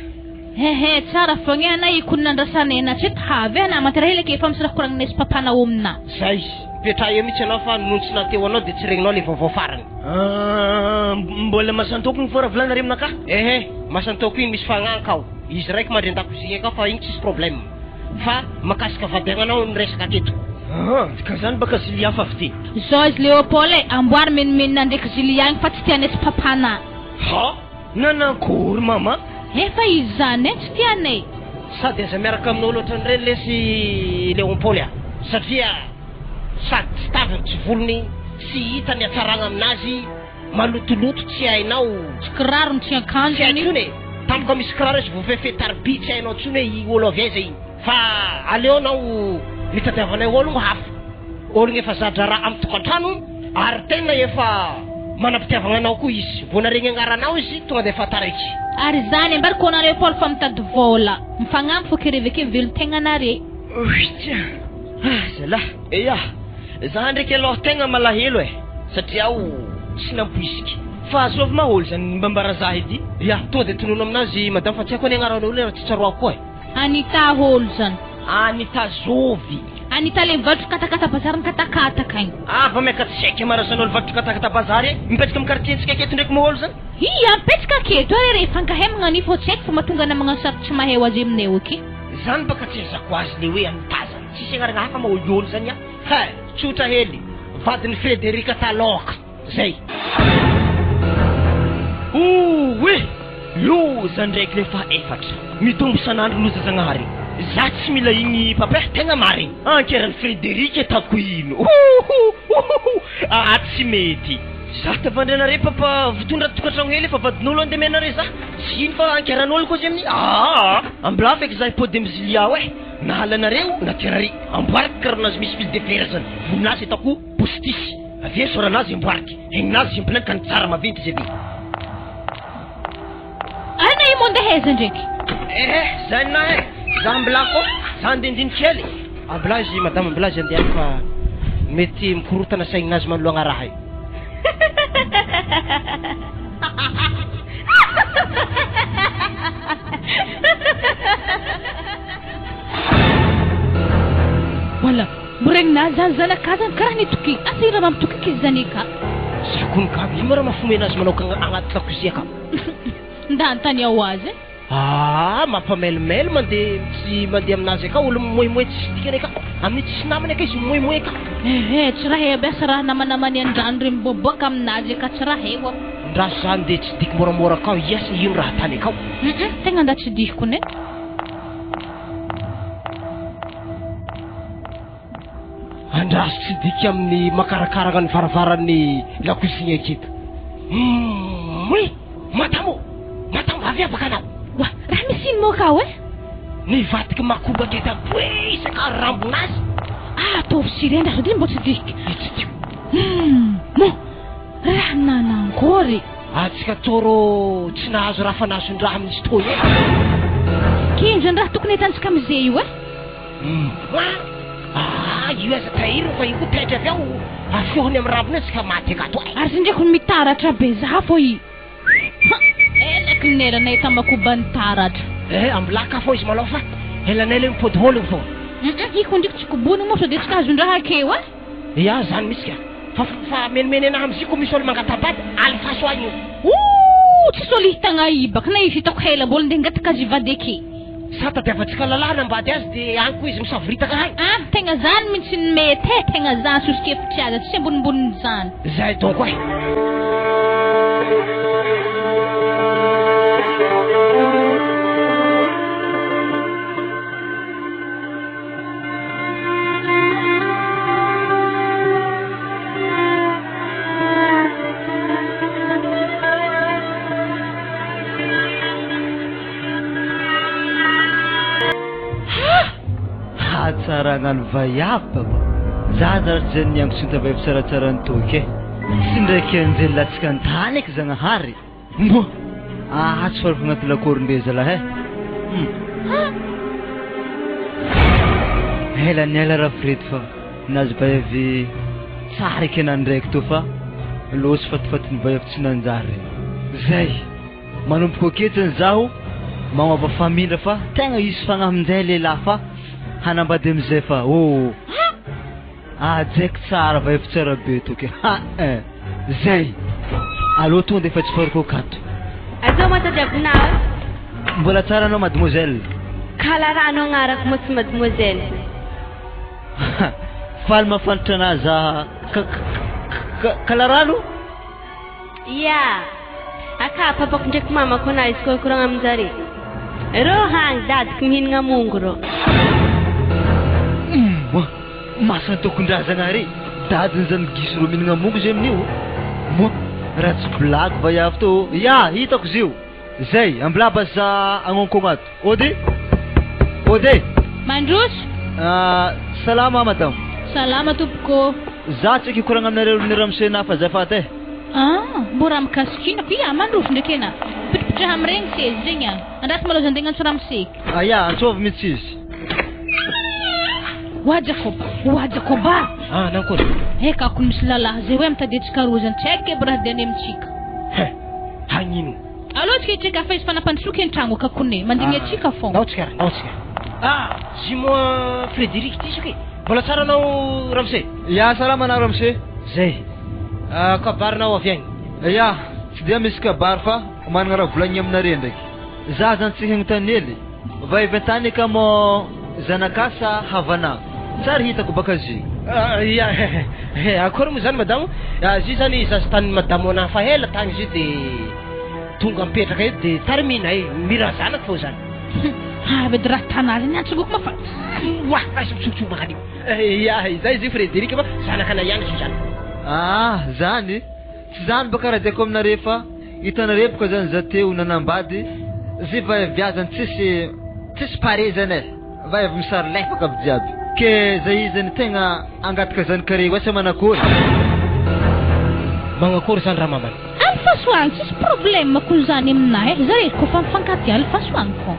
Tsara fogna ana ikonina andrasanena tseto havy ana materahely ke efa misaraka koragninay papanao amina. Zay petra eo mihitsy anao fa nontsina teo anao de tsy regninao le vaovao farany. Mbola masantoko ny fora volanare aminaka? Masantoko iny misy fagnanka ao. Izy raiky mandre an-dakozia ka fa iny tsisy problème. Fa makasika vadiagnanao ny resaka aketo. Ka zany baka Zilia fa avy ty. Zao izy Leopold amboary menimenina ndraiky Zilia igny fa tsy tianay papana. Nanakory mama? Efa izy zany tsy tianay. Sady aza miaraka aminao loatra nireny lesy Leopold satria sady tsy taviny tsy volony tsy hita ny atsaragna aminazy malotoloto tsy hainao. Tsy kiraro ny tsy akanjo tsy haintsony e. Tampoka misy kiraro izy voafefe tarbi tsy hainao tsony hoe olo avy aiza igny. Fa aleo anao mitadiavanay ologno hafa. Ologno efa zadra raha amin'ny tokantrano ary tena efa manapitiavagna anao koa izy. Vao naregny agnaranao izy tonga de fataraiky. Ary zany ambary kona Leopold fa mitady vola. Mifagnampy fô kereveke velon-tegnanare. Zala. Za ndraiky aloha tegna malahelo e. Satria tsy nampoisiky. Fa sovy maholo zany mbambara za edy. Tonga de tonono aminazy madame fa tsy haiko any agnaran'olo raha tsy tsaroako koa e. Anita holo zany. Anita Zovy. Anita le mivalotro katakata bazary ny katakataka igny. Va miakatsaiky marazan'olo valotro katakata bazary mipetraka amin'ny quartier-ntsika aketo ndraiky maholo zany? Apetraka aketo ary fankahemagna ni fô tsy haiko fa mahatonga namagna sarotra mahay azy aminay oke. Zany baka tsy azako azy le hoe anitazany. Tsisy agnarana hafa maholo zany tsotra hely. Vadiny Frederika Taloka. Zay. Loza ndraiky le fa efatra. Mitombo sanandro loza Zagnahary. Za tsy mila igny papa tegna marigny. Ankerany Frederika tako ino. Tsy mety. Za tavandranare papa vitondra tokantrano hely fa vadin'olo andemenare za. Tsy ino fa ankeran'olo koa zay amin'ny ambla feky za ipody amin'ny Zilia nahalanareo naterary amboaraka karanazy misy fil de fer zany. Voninazy atako postisy. Avy soranazy amboaraka. Hegninazy impinaka ny tsara maventy zay. Ana imo andeheza ndraiky. Zany na za mbla ko za andendiny kely. Amblazy madame amblazy andeha fa mety mikorotana saignazy manoloagna raha io. Wala, muregna zan zanaka zan karaha nitoky. Asira mamtoky zany ka. Akonikavy ino raha mafomena azy manao agnaty lakozia ka. Ndantany ao azy. Mampamelimely mandeha tsy mandeha aminazy ka olo moemoe tsy dikany ka. Amin'ny tsisy namany ka izy moemoe ka. Tsy raha hebasa raha namanamany andrano re miboboaka aminazy ka tsy raha eo. Ndraso zany de tsy diky moramora ka iasa ino raha tany akao. Tegna nda tsy diko ne. Andraso tsy diky amin'ny makarakarana ny varavaran'ny lakozia aketo. Matamo avy abaka anao. Wah, raha misy ino moa ka Nivadiky makoba keta isaka rambonazy. Tovy sirenda sao dia mbo tsy diky. Mo, raha nanangory. Atsika toro tsy nahazo raha fanasondraha amin'izy toy e. Kindrany raha tokony hitantsika amizay io io aza tahiriny fa io koa taitra avy ao afiohany amin'ny rabony atsika maty akato ay. Ary sindraiky ny mitaratra be za fo i. Elaky ny nerana hita makoba ny taratra. Ambilaka fo izy malao fa elanay le mipody holo fo. Iko ndriky tsy kobony moa sao dia tsy tahazon-draha akeo Ya zany misy ka. Fa menimeny anahy amiziko misy olo mangatabady alifaso any io. Tsisy olo hitagna ibaka na izy hitako hela mbola nde ngataka azy vadeke. Sa tadiavatsika lalàna ambady azy de anko izy misavorita hay. Tegna zany mihitsy ny mety tegna zany sosokevitry azy tsy ambonimboniny zany. Zay donc ay. Tsara ngano vayapa ba. Zazara tsy zany niango sinta vayapa tsaratsara nitoky sy ndraiky anjely latsika antany eky zagnahary. Mbo tsy farako agnaty lakoron-deza lahy ela ny ela raha firety fa nazy vayavy tsara eky anany ndraiky to fa losy fatifatiny vayavy tsy nanjary zay manomboka aketsiny zaho magnova famindra fa tegna isy fagnaminjay lehilahy fa hanambady amizay fa jaiko tsara vayavy tsara be toky zay aloha tonga de fa tsy farako akato. Azao matadiavinao mbola tsara anao mademoiselle. Kalarano agnarako moa tsy mademoiselle. Faly mafantatra anahy za kalarano? Ya, aka papako ndraiky mamako anazy koa koragna aminjare. Rô hagny dadiky mihinagna mongo rô. Masana tokon-drazana dadiny zany gisy rô mihinagna mongo zay amin'io. Raha tsy blague vayavy to. Ya, hitako zio. Zay, ambilaba za agnonkonato. Ode. Mandroso. Salama madame. Salama tompoko. Za tsy kikoragna aminareo ny ramosena fa zafate. Mbora mikasikinako ia mandroso ndraiky ena. Pitripitraha amiregny sezy zegny andrasy malôza andeha agnantso ramoseka. Ya, antsovy mihitsy izy. Wajakoba. Nankôry. Eka ako misy lalahy zay hoe mitady antsika rozany tsy haiko eby raha diany amintsika. Hagnino. Alô tsika hitrika fa izy fanapandrosoky an-tragno akakone mandigny atsika foagna. Naotsika. Si moi Frédéric tisoky. Mbola tsara anao Ramsey? Ya, salama anao Ramsey. Zay. Kabarinao avy agny. Ya, tsy dia misy kabary fa managna raha volagny aminareo ndraiky. Za zany tsy hagnotany hely. Vaivantany ka mo zanakasa havana. Tsara hitako baka zy. Akory moa zany madamo. Zy zany zazatany madamo anahy fa hela tagny izy de tonga mipetraka eto de tarimina mira zanaka fô zany. Vedy raha tanazy ny antsogoko mafa. Aisa mitsokotsoky makanio. Zay izy Frédéric fa zanakana ihany izy zany. Zany tsy zany baka raha diako aminareo fa hitanareo baka zany za teo nanambady zy vaviazany tsisy pare zany vayavy misary lefaka aby jiaby ke zay izy zany tegna angataka zany kare oasa manakory zany raha mamany. Fasoany tsisy problème kun zany aminahy zare koa fa mifankaty fasoany fô.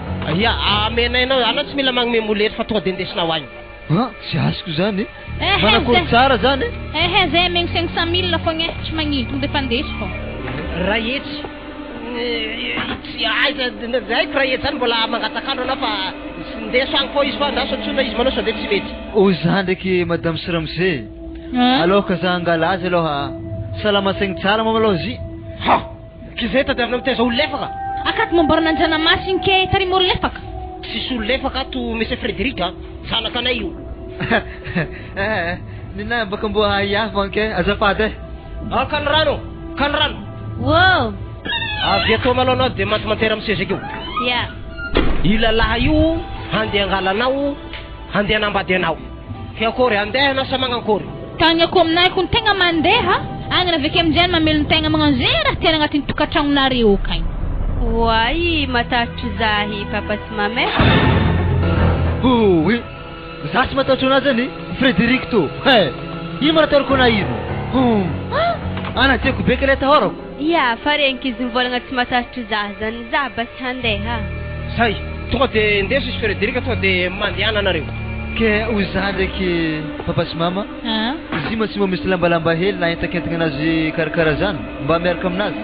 Amenainao anao tsy mila magnome molety fa tonga de indesinao agny. Tsy azoko zany manakory tsara zany. Zay amegny 500 000 fogna tsy magnino tonga de fa ndesy fô. Raha etsy zay raha etsy zany mbola mangatakandro anao fa ndeso agny fô izy fa andaso antsona izy manao sao de tsy mety. Zany ndraiky madame Ramsey. Aloha ka za angala azy aloha salama saigny tsara mamalo zy. Ha! Kizay tadiavina mitaiza olo lefaka. Akaty mambarana andranomasiny ke tarimy olo lefaka. Sisy olo lefaka ato Monsieur Frédéric zanaka anay io. Nina baka mbo hayafa ke azafady. Kan rano. Wow. Avy atao malao anao dia mantimantera amin'ny sezaka io. Ya. Io lalahy io handeha angalanao, handeha hanambady anao. Ke akory andeha na sa magnakory? Tany ako aminay kung tegna mandeha, agny avy ake amin'izay mamelony tegna magnano zay raha tiana agnatin'ny tokantragnonareo kany. Wai matatu zahi papa sy mamay. Oui. Za tsy mataotro anazy zany Frédéric to. Ino manatariko na ino? Ana tiako be kale tahorako. Ya farenky izy mivolagna tsy matatu zahy zany za basy handeha. Say, tonga dia ndeso izy Frédéric tonga dia mandehana anareo. Ke oza ndraiky papa sy mama. Izy ma tsy mba misy lambalamba hely na entakentagna anazy karakara zany mba miaraka aminazy.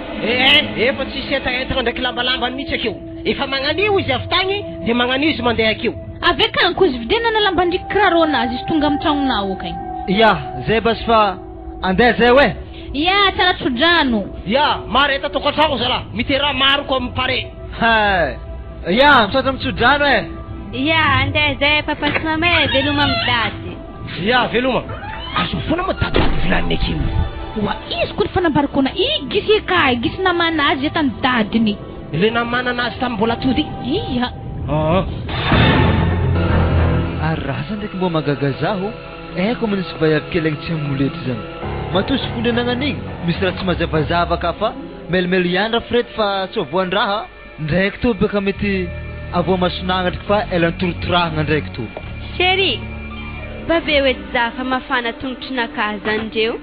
Efa tsisy entakentagna ndraiky lambalamba mihitsy akeo. Efa magnanio izy avy tagny dia magnanio izy mandeha akeo. Avy akany koa izy vidiana lambandriky kiraro anazy izy tonga amin'ny tragnonao kany. Ya, zay basy fa andeha zay we. Ya, tsara trodrano. Ya, maro eta tokantrano zala. Miteraha maro koa amin'ny pare. Ya, misaotra mitsodrano e. Ya andeha zay papa sy mamay veloma midady. Ya, veloma. Azo foana madadady vilaniny akeo. Wa izy koa fanambarikona igisy kay gisy namanazy etany dadiny. Le namana anazy tamin'ny mbola tody. Iya. Araza ndraiky mbo magaga zaho. Eko manisy vaiavy kely agny tsy amolety zany. Matosy fondry anagnan'igny misy raha tsy mazavazava ka fa melimelo ihany raha Fredy fa tsy avoan-draha ndraiky to beka mety avoa masonagna ndraiky fa ela torotorahagna ndraiky to. Chéri, babe oety za fa mafana tongotrinakahy zany ndreo.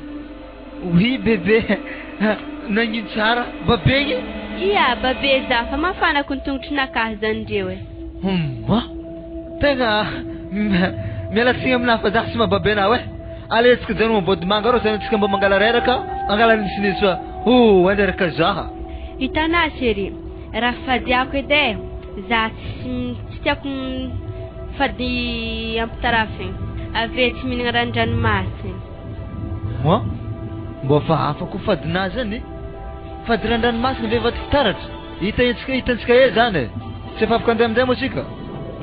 Oui bébé. Nagnino tsara babegny? Ia babe za fa mafana kun tongotrinakahy zany ndreo e. Tegna mialatsiny aminahy fa za tsy mababenao e. Aletsika zany mabody manga rô zany tsika mba mangala reraka angala nisinisy fa anderaka zaha. Hitanà chéri, raha fadiako edy e za tsy tiako fady ampitarafiny avy tsy mihinagna randranomasiny. Mbo fa afako fadinà zany fady randranomasiny vehivavy fitaratra hitantsika e zany e. Tsy efa afaka andeha amin'izay moa tsika?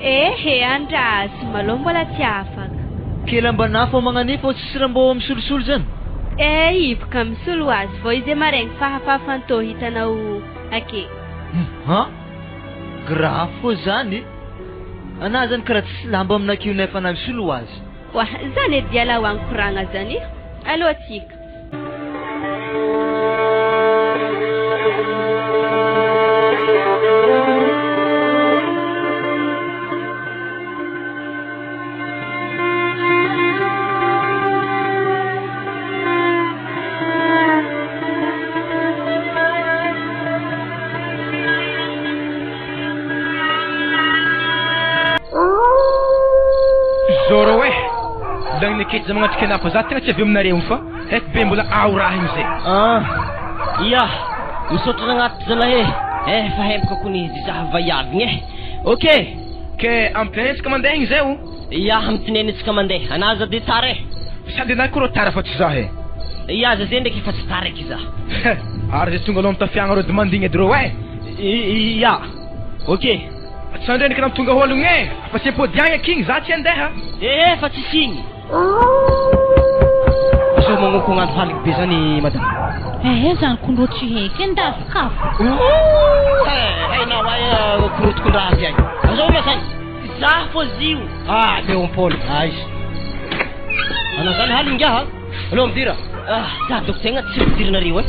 Ehe andraso maloha mbola tsy afaka. Ke lambanà fô magnan'io fô tsisy raha mbô misolosolo zany? Ibaka misolo azy vao izy maregny fahafahafantô hitanao ake. Grave fô zany. Anà zany karaha tsisy lamba aminakio nefa na misolo azy. Wa zany edy ala ho ankoragna zany. Aloha tsika. Zoro e lang nikit sa mga tsikanapo za tena tsy avy aminareo fa ek be mbola aorahin zay. Iya, misotro agnaty zalahy fa hempaka ko ni zaha vaiavigny e. Okay. Ke ampirentsika mandeha igny zay o? Iya, amtinenitsika mandeha. Anaza de tara e. Sady anay koa rô tara fa tsy za e. Iya, za zay ndraiky efa tsy tara eky za. Ary zay tonga aloha mitafiagna rô demandigny edy rô e. Iya. Okay. Tsy andrendraka namtonga ologno e. Fa tsy podiagna akigny za tsy andeha. Fa tsy signy. So magnoko agnaty haliky be zany madame. Zany kondro tsy heky endà sakafo. Hainao ay korotokondraha avy agny. Azao masany. Za fô zio. Leopold. Aizy. Ana zany halingaha. Alo midira. Za doko tegna tsy midirinareo e.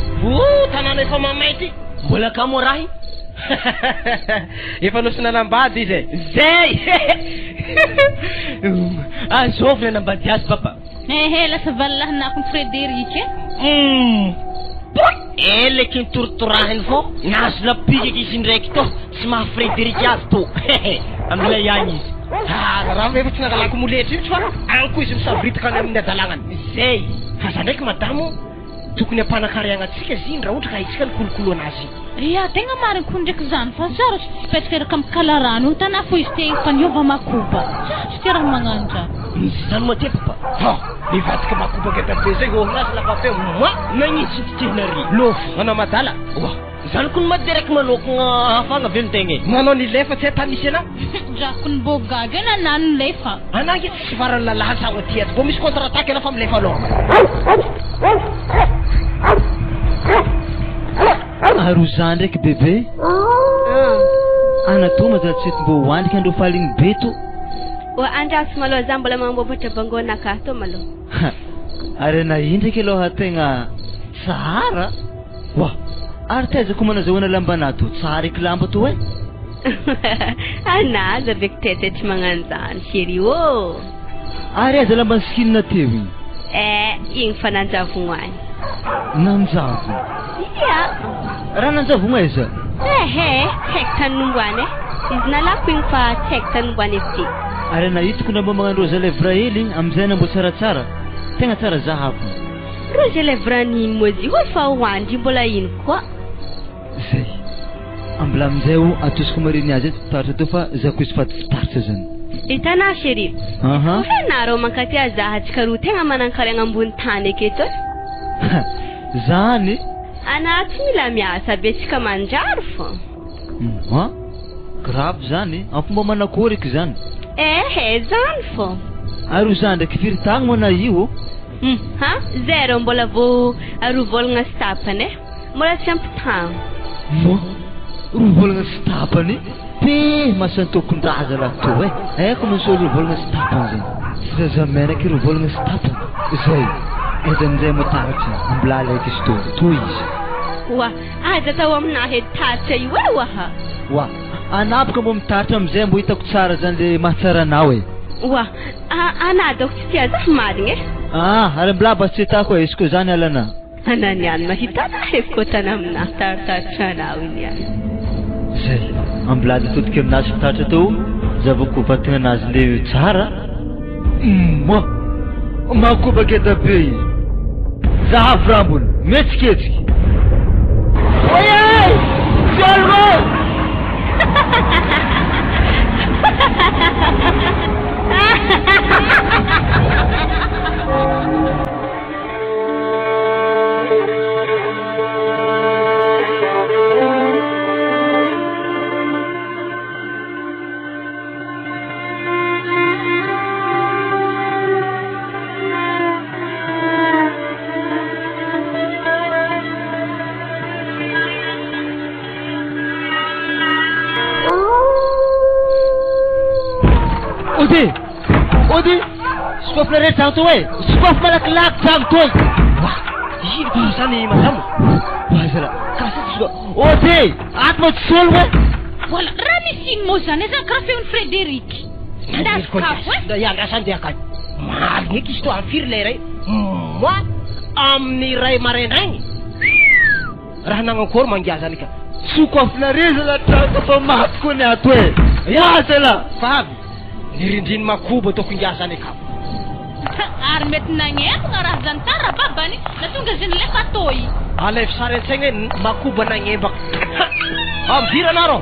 Tanàna efa mamaity. Mbola ka mo rahy. Efa nosy nanambady izy e. Zay. Azovy nanambady azy papa. Lasa valahinakony Frédéric e. Eleky nitoritorahiny fô nazo lapikaky izy ndraiky to tsy maha Frédéric azy to. Amilay agny izy. Raha efa tsy nangalako moletry io fa anko izy misabritaka any amin'ny adalagnany. Zay. Fa za ndraiky madamo tokony ampanakariagna antsika izy raha ohatra ka isika nikolokolo anazy. Ia tegna mariny ko ndraiky zany fa zaro tsy petraka amin'ny kalarano hitanà fô izy te faniova makoba. Tsy te raha magnano zany. Misy zany moa te papa. Ivadika makobaka tabe zay go lasa la pape moi Nagnitsy titinary. lofo ana madala Wah, zany koa ma direct manokagna hafagna avy tegna. manao ni lefa tsy tanisy ana Drakony bogaga na nano lefa. anangy tsy farany lalahy sa ty ato bo misy contre attaque ana fa milefa aloha Aro zany ndraiky bebe ana to mazatsety mbo hoandrika andro faligny beto Wa andraso malo za mbola mambobotra bangona ka to malo. ary na indraiky aloha tegna tsara wa ary taiza ko manazahoana lamba nato tsara eky lamba to e Anaza bektetet manganzan sheri wo. ary aiza lamba skinina teo igny Ing fananjavungwan. nanjavo Ya. raha nanjavogna aiza Hektan numbwane. Iznala ping fa hektan numbwane ti. ary na hitako namba magnano roza lèvre hely amizay nambo tsaratsara tegna tsara zahako Roje levrani mozi ho fa wandi mbola ino koa. zay ambla amizay o atosiko mariny azy taratra to fa zako izy faty fitaritra zany Itana sheri. aha Naro mankati azahatsika ro tegna manankariagna ambony tany aketo. zany Anaty mila miasa be tsika manjary fo. ha grave zany ampomba manakory eky zany Zany fo. ary ho zany ndraiky firy tagny mana io Ha? Zero mbola vo arovolagna stapane. Mbola tsy ampitagno. mo rovolagna sy tapany pe masany tokondraza raha to aiko misy rovolagna sy tapany zany tsy zaza menaky rovolagna sy tapany zay edy amizay motaratra ambilala eky izy to izy Wa, aza tao amina hetatsa io waha. wa anapaka mbo mitaritra amizay mbo hitako tsara zany le mahatsara anao Wa, ana dok tsy tia zah madigny. ary mbilaba tsy hitako izy ko zany alana Ananian mahitana hefkotana amina tartatrana iny. zay ambilady todika aminazy fitaratra teo zavako vatina anazy le tsara mo makobaka eda be zahavy rambony metsiketsiky oye solmo Odi skof na rehetra zagny to e skof malakilaky zagny toy ino ko zany madamo azara kasy odi ato ma tsy solo e Wala, raha misy ino moa zany zany karaha feon'ny Frederic. Ndazokafo e. iandrasany de akany maligny eky izy to amin'ny firy lera moi amin'ny ray maraindraigny raha nagnakory mangiazany ka sokofnareza la trano fa maty koa ny ato e azala fa avy nirindriny makobo ataoko ingiazany ka Ary mety nagnembagna raha zany tara babany na tonga zany lefa toy. alefy sara an-tsaigny hoe makoba nagnembaka amivira anareo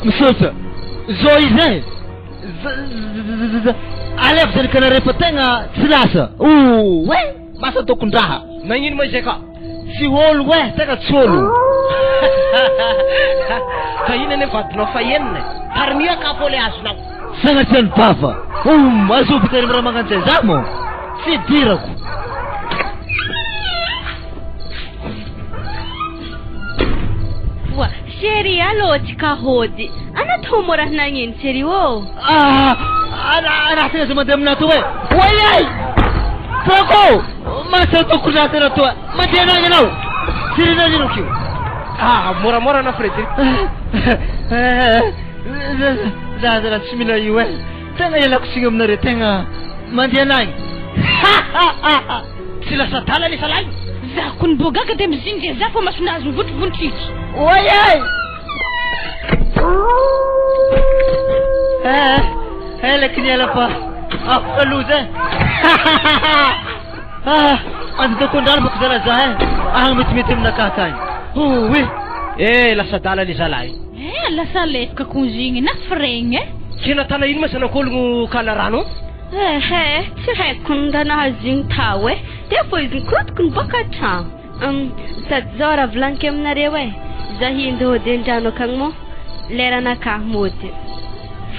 misaotra zao izy alefy zany kana rehefa tegna tsy lasa oe masa tokondraha nagnino ma izay ka tsy olo e tegna tsy olo ka ina ane vadinao fa enina tarimia ka po le azonao sanatry any bava azobika any raha magnanjay za mo tsy dirako Wa, sheri alotsika hody. Ana tomo raha nagnino sheri wo. raha tegna za mandeha aminato e oayay trako masa tokondraha tena to mandeha anagny anao sirinanino kio moramora na Frederic zazara tsy mila io e tegna ialako signy aminare tegna mandeha anagny tsy lasa dala le salahy Zakony bogaga de mizinga za fa masonazy mivotrovotriky. oayay elaka niala fa afaloza andy tokondrano bako zala za agny metimety aminakakagny oui lasa dala le zalahy Lasa lefaka konzigny na freigny e. Kena tana ino masanak'ologno kala rano? Tsy haiko ny raha nahazo igny tao e. Dia fo izy nikorotiko ny baka trano. Sady zao raha volaniko aminareo e. Za hindy hody an-drano akagny mo leranakahy mody.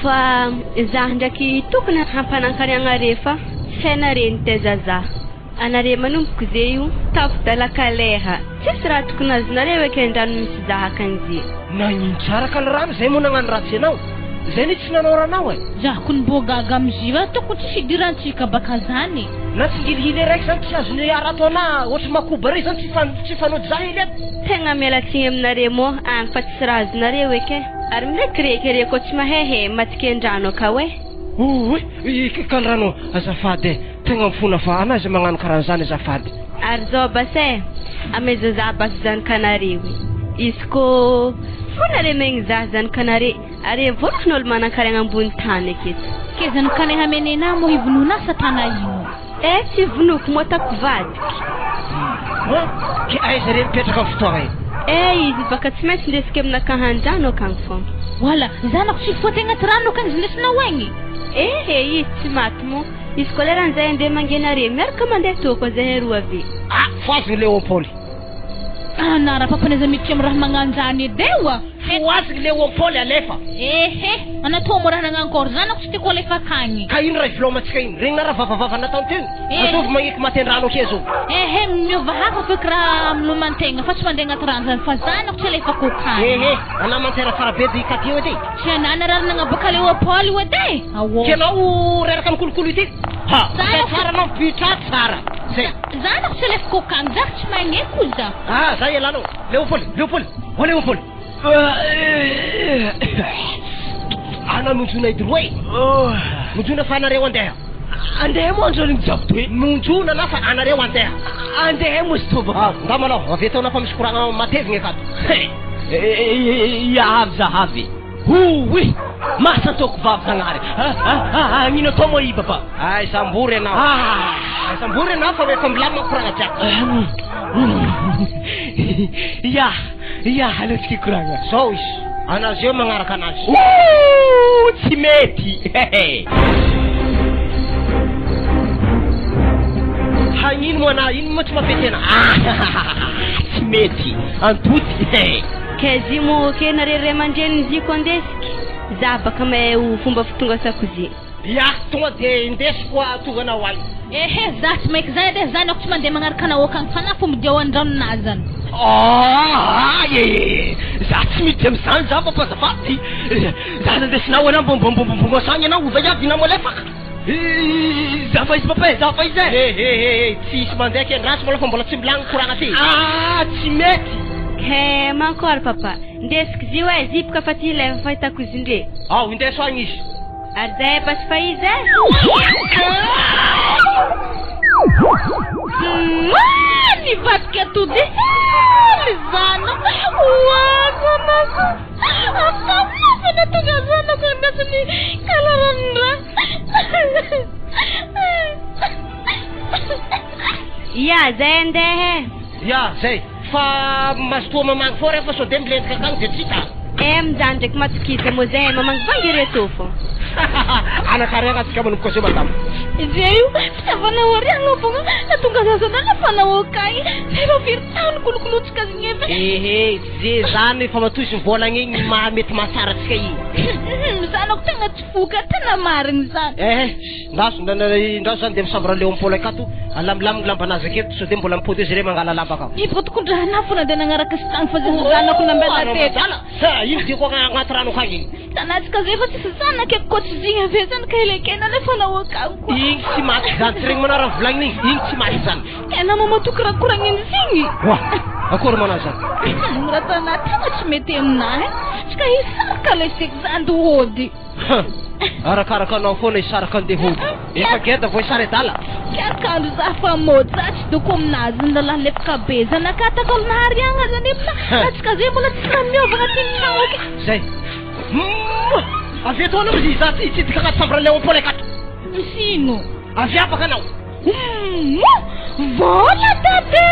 Fa za ndraiky tokony hampanankariagna refa tsy hainare nitaiza za. Anare manomboko ze io tafidalaka leha. Tsisy raha tokony azonareo eky an-drano misy za hakan'izay. Nagnino tsara kala rano zay mo nagnano ratsy anao. Zay ny tsy nanao ranao e. Zako ny bogaga amziva toko tsy fidirantsika baka zany. Na tsy ngilihily raiky zany tsy azony arato ana ohatry makoba rey zany tsy fanody za hely aby. Tegna mialatsiny aminareo mo any fa tsisy raha azonareo eky. Ary mirekireky ko tsy mahehe matike an-drano akao e. Kala rano azafady e. Tegna mifona fa ana zay magnano karaha zany azafady. Ary zao basa amezaza basa zany kanareo. Izy ko fonare megny za zany kanare. Are volan'olo manan-kariagna ambony tany aketo. Ke zany kane hamenena mo ivonona sa tana ino? Tsy vonoko mo tako vadiky. Ke aiza reny mipetraka amin'ny fotoagna iny? Izy baka tsy maintsy ndesika aminakahy an-drano akagny foana. Wala, zanako tsy fotegna ty rano akagny zindesinao egny. Izy tsy maty mo. Izy ko leran'izay andeha mangenare miaraka mandeha tao koa zahay roa ave. Foazigny Léopoly. Nara papaneza miditra amin'ny raha magnanjany edewa. Foazigny Léopoly alefa. Anatao mo raha nagnankory zanako tsy tiako alefa akagny. Ka ino raha ivilomantsika ino? Regny na raha vavavava nataony teny. Atovy magneky maten-drano ake zao. Miova hafa feky raha milomantegna fa tsy mandeha agnaty rano zany fa zanako tsy alefako akagny. Anamantera tsara be dy katy eo edy. Tsy anana raha nagnabaka Léopoly io edy. Kenao reraka amin'ny kolokolo ity? Tsara anao mipitra tsara. Zay. Zanako tsy alefako akagny, zako tsy magneko za. Zay elanao. Léopoly. Léopoly. Ana monjona edy roe. Monjona fa anareo andeha. Andeha mo andro ny jabo toe. Monjona na fa anareo andeha. Andeha mo sy tova. Ndamanao, avy tao na fa misy koragna matevigny akato. Yahavy zahavy. Masa toko vavy zagnary. Nino atao mo iba pa? Sambory anao. Sambory anao fa efa milamina koragna jiaby. Alatsika koragna. Zao izy. Anazy eo magnaraka anazy. Tsy mety. Ino mo ana, ino mo tsy mafety ana? Tsy mety. Antoty. Kezi mo kenare ray aman-dreny ziko andesiky. Za baka may fomba fitonga sakozy. Tonga de indesiko tonga anao any. Za tsy maiky zay edy zanako tsy mandeha magnaraka anao akagny fa na fo midia ao an-dranonazy zany. Za tsy miditra am'izany za fa azafady. Za nandesinao anao mbombombombo asagny anao vaiavy na molefaka. Za fa izy papay, za fa izy e. Tsisy mandeha ke-ndrasy mbola fa mbola tsy milagny koragna ty. Tsy mety. Mankory papa. Ndesiky zio e zipika fa ty lefa fahitako izy ndre. Indeso agny izy. Ary zay basy fa izy e. Nivadika atody hely zanako. Zanako. Afafafy natonga zanako andasiny kalaranra. Zay andeha. Zay. Fa mazotoa mamangy fô rehefa sao de milendrika akagny de tsy hita. Mijany ndraiky matokisa mo zay mamangy vangy reto fô. Anakariagna atsika manomboka zay madamo. Zay io fitavanao ariagna fogna natonga zazana lafanao akagny. Efa firy taona kolokolotsika zigny efa. Zay zany fa matoy izy volagna igny mety mahatsara atsika igny. Zanako tegna tsy foka tena marigny zany. Ndaso zany de misambra Léopoly akato alamilaminy lambanazy aketo sao de mbola mipody izy re mangala lamba akao. Ipotokondrahana fona de nagnaraka sy tagny fa zay zanako nambela tety. Ino de ko agnaty rano akagny igny. Tanatsika zay fa tsisy zanaka eky koa tsy zigny ave zany ka helekena nefa nao akagny koa. Igny tsy maty zany tsy regny manara volagniny igny. Igny tsy maty zany. Kena mamatoky raha koragny zigny. Akory mana zany? Raha tana tegna tsy mety aminahy. Tsy ka hisaraka leseky zany hody. Arakaraka anao foana isaraka andeha hody. Efa geda vo isara edala. Kiarikandro za fa mody za tsy doko aminazy ny lalahy lefaka be zanakataka olonahary agny zany atsika zay mbola tsy raha miovagna ty tragno aky. Zay. Avy eto anao izy za tsy hidika agnaty sambra Léopoly akato. Sino? Avy afaka anao. Vola tate!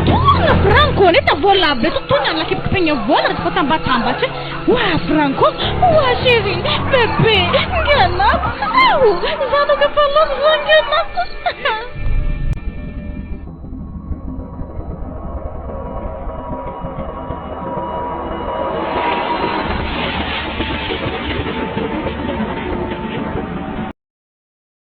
Tona Franco neta vola be tutuna la kipenya vola tupatamba tamba che wa Franco wa chérie bébé ngena au zano ke falon ngena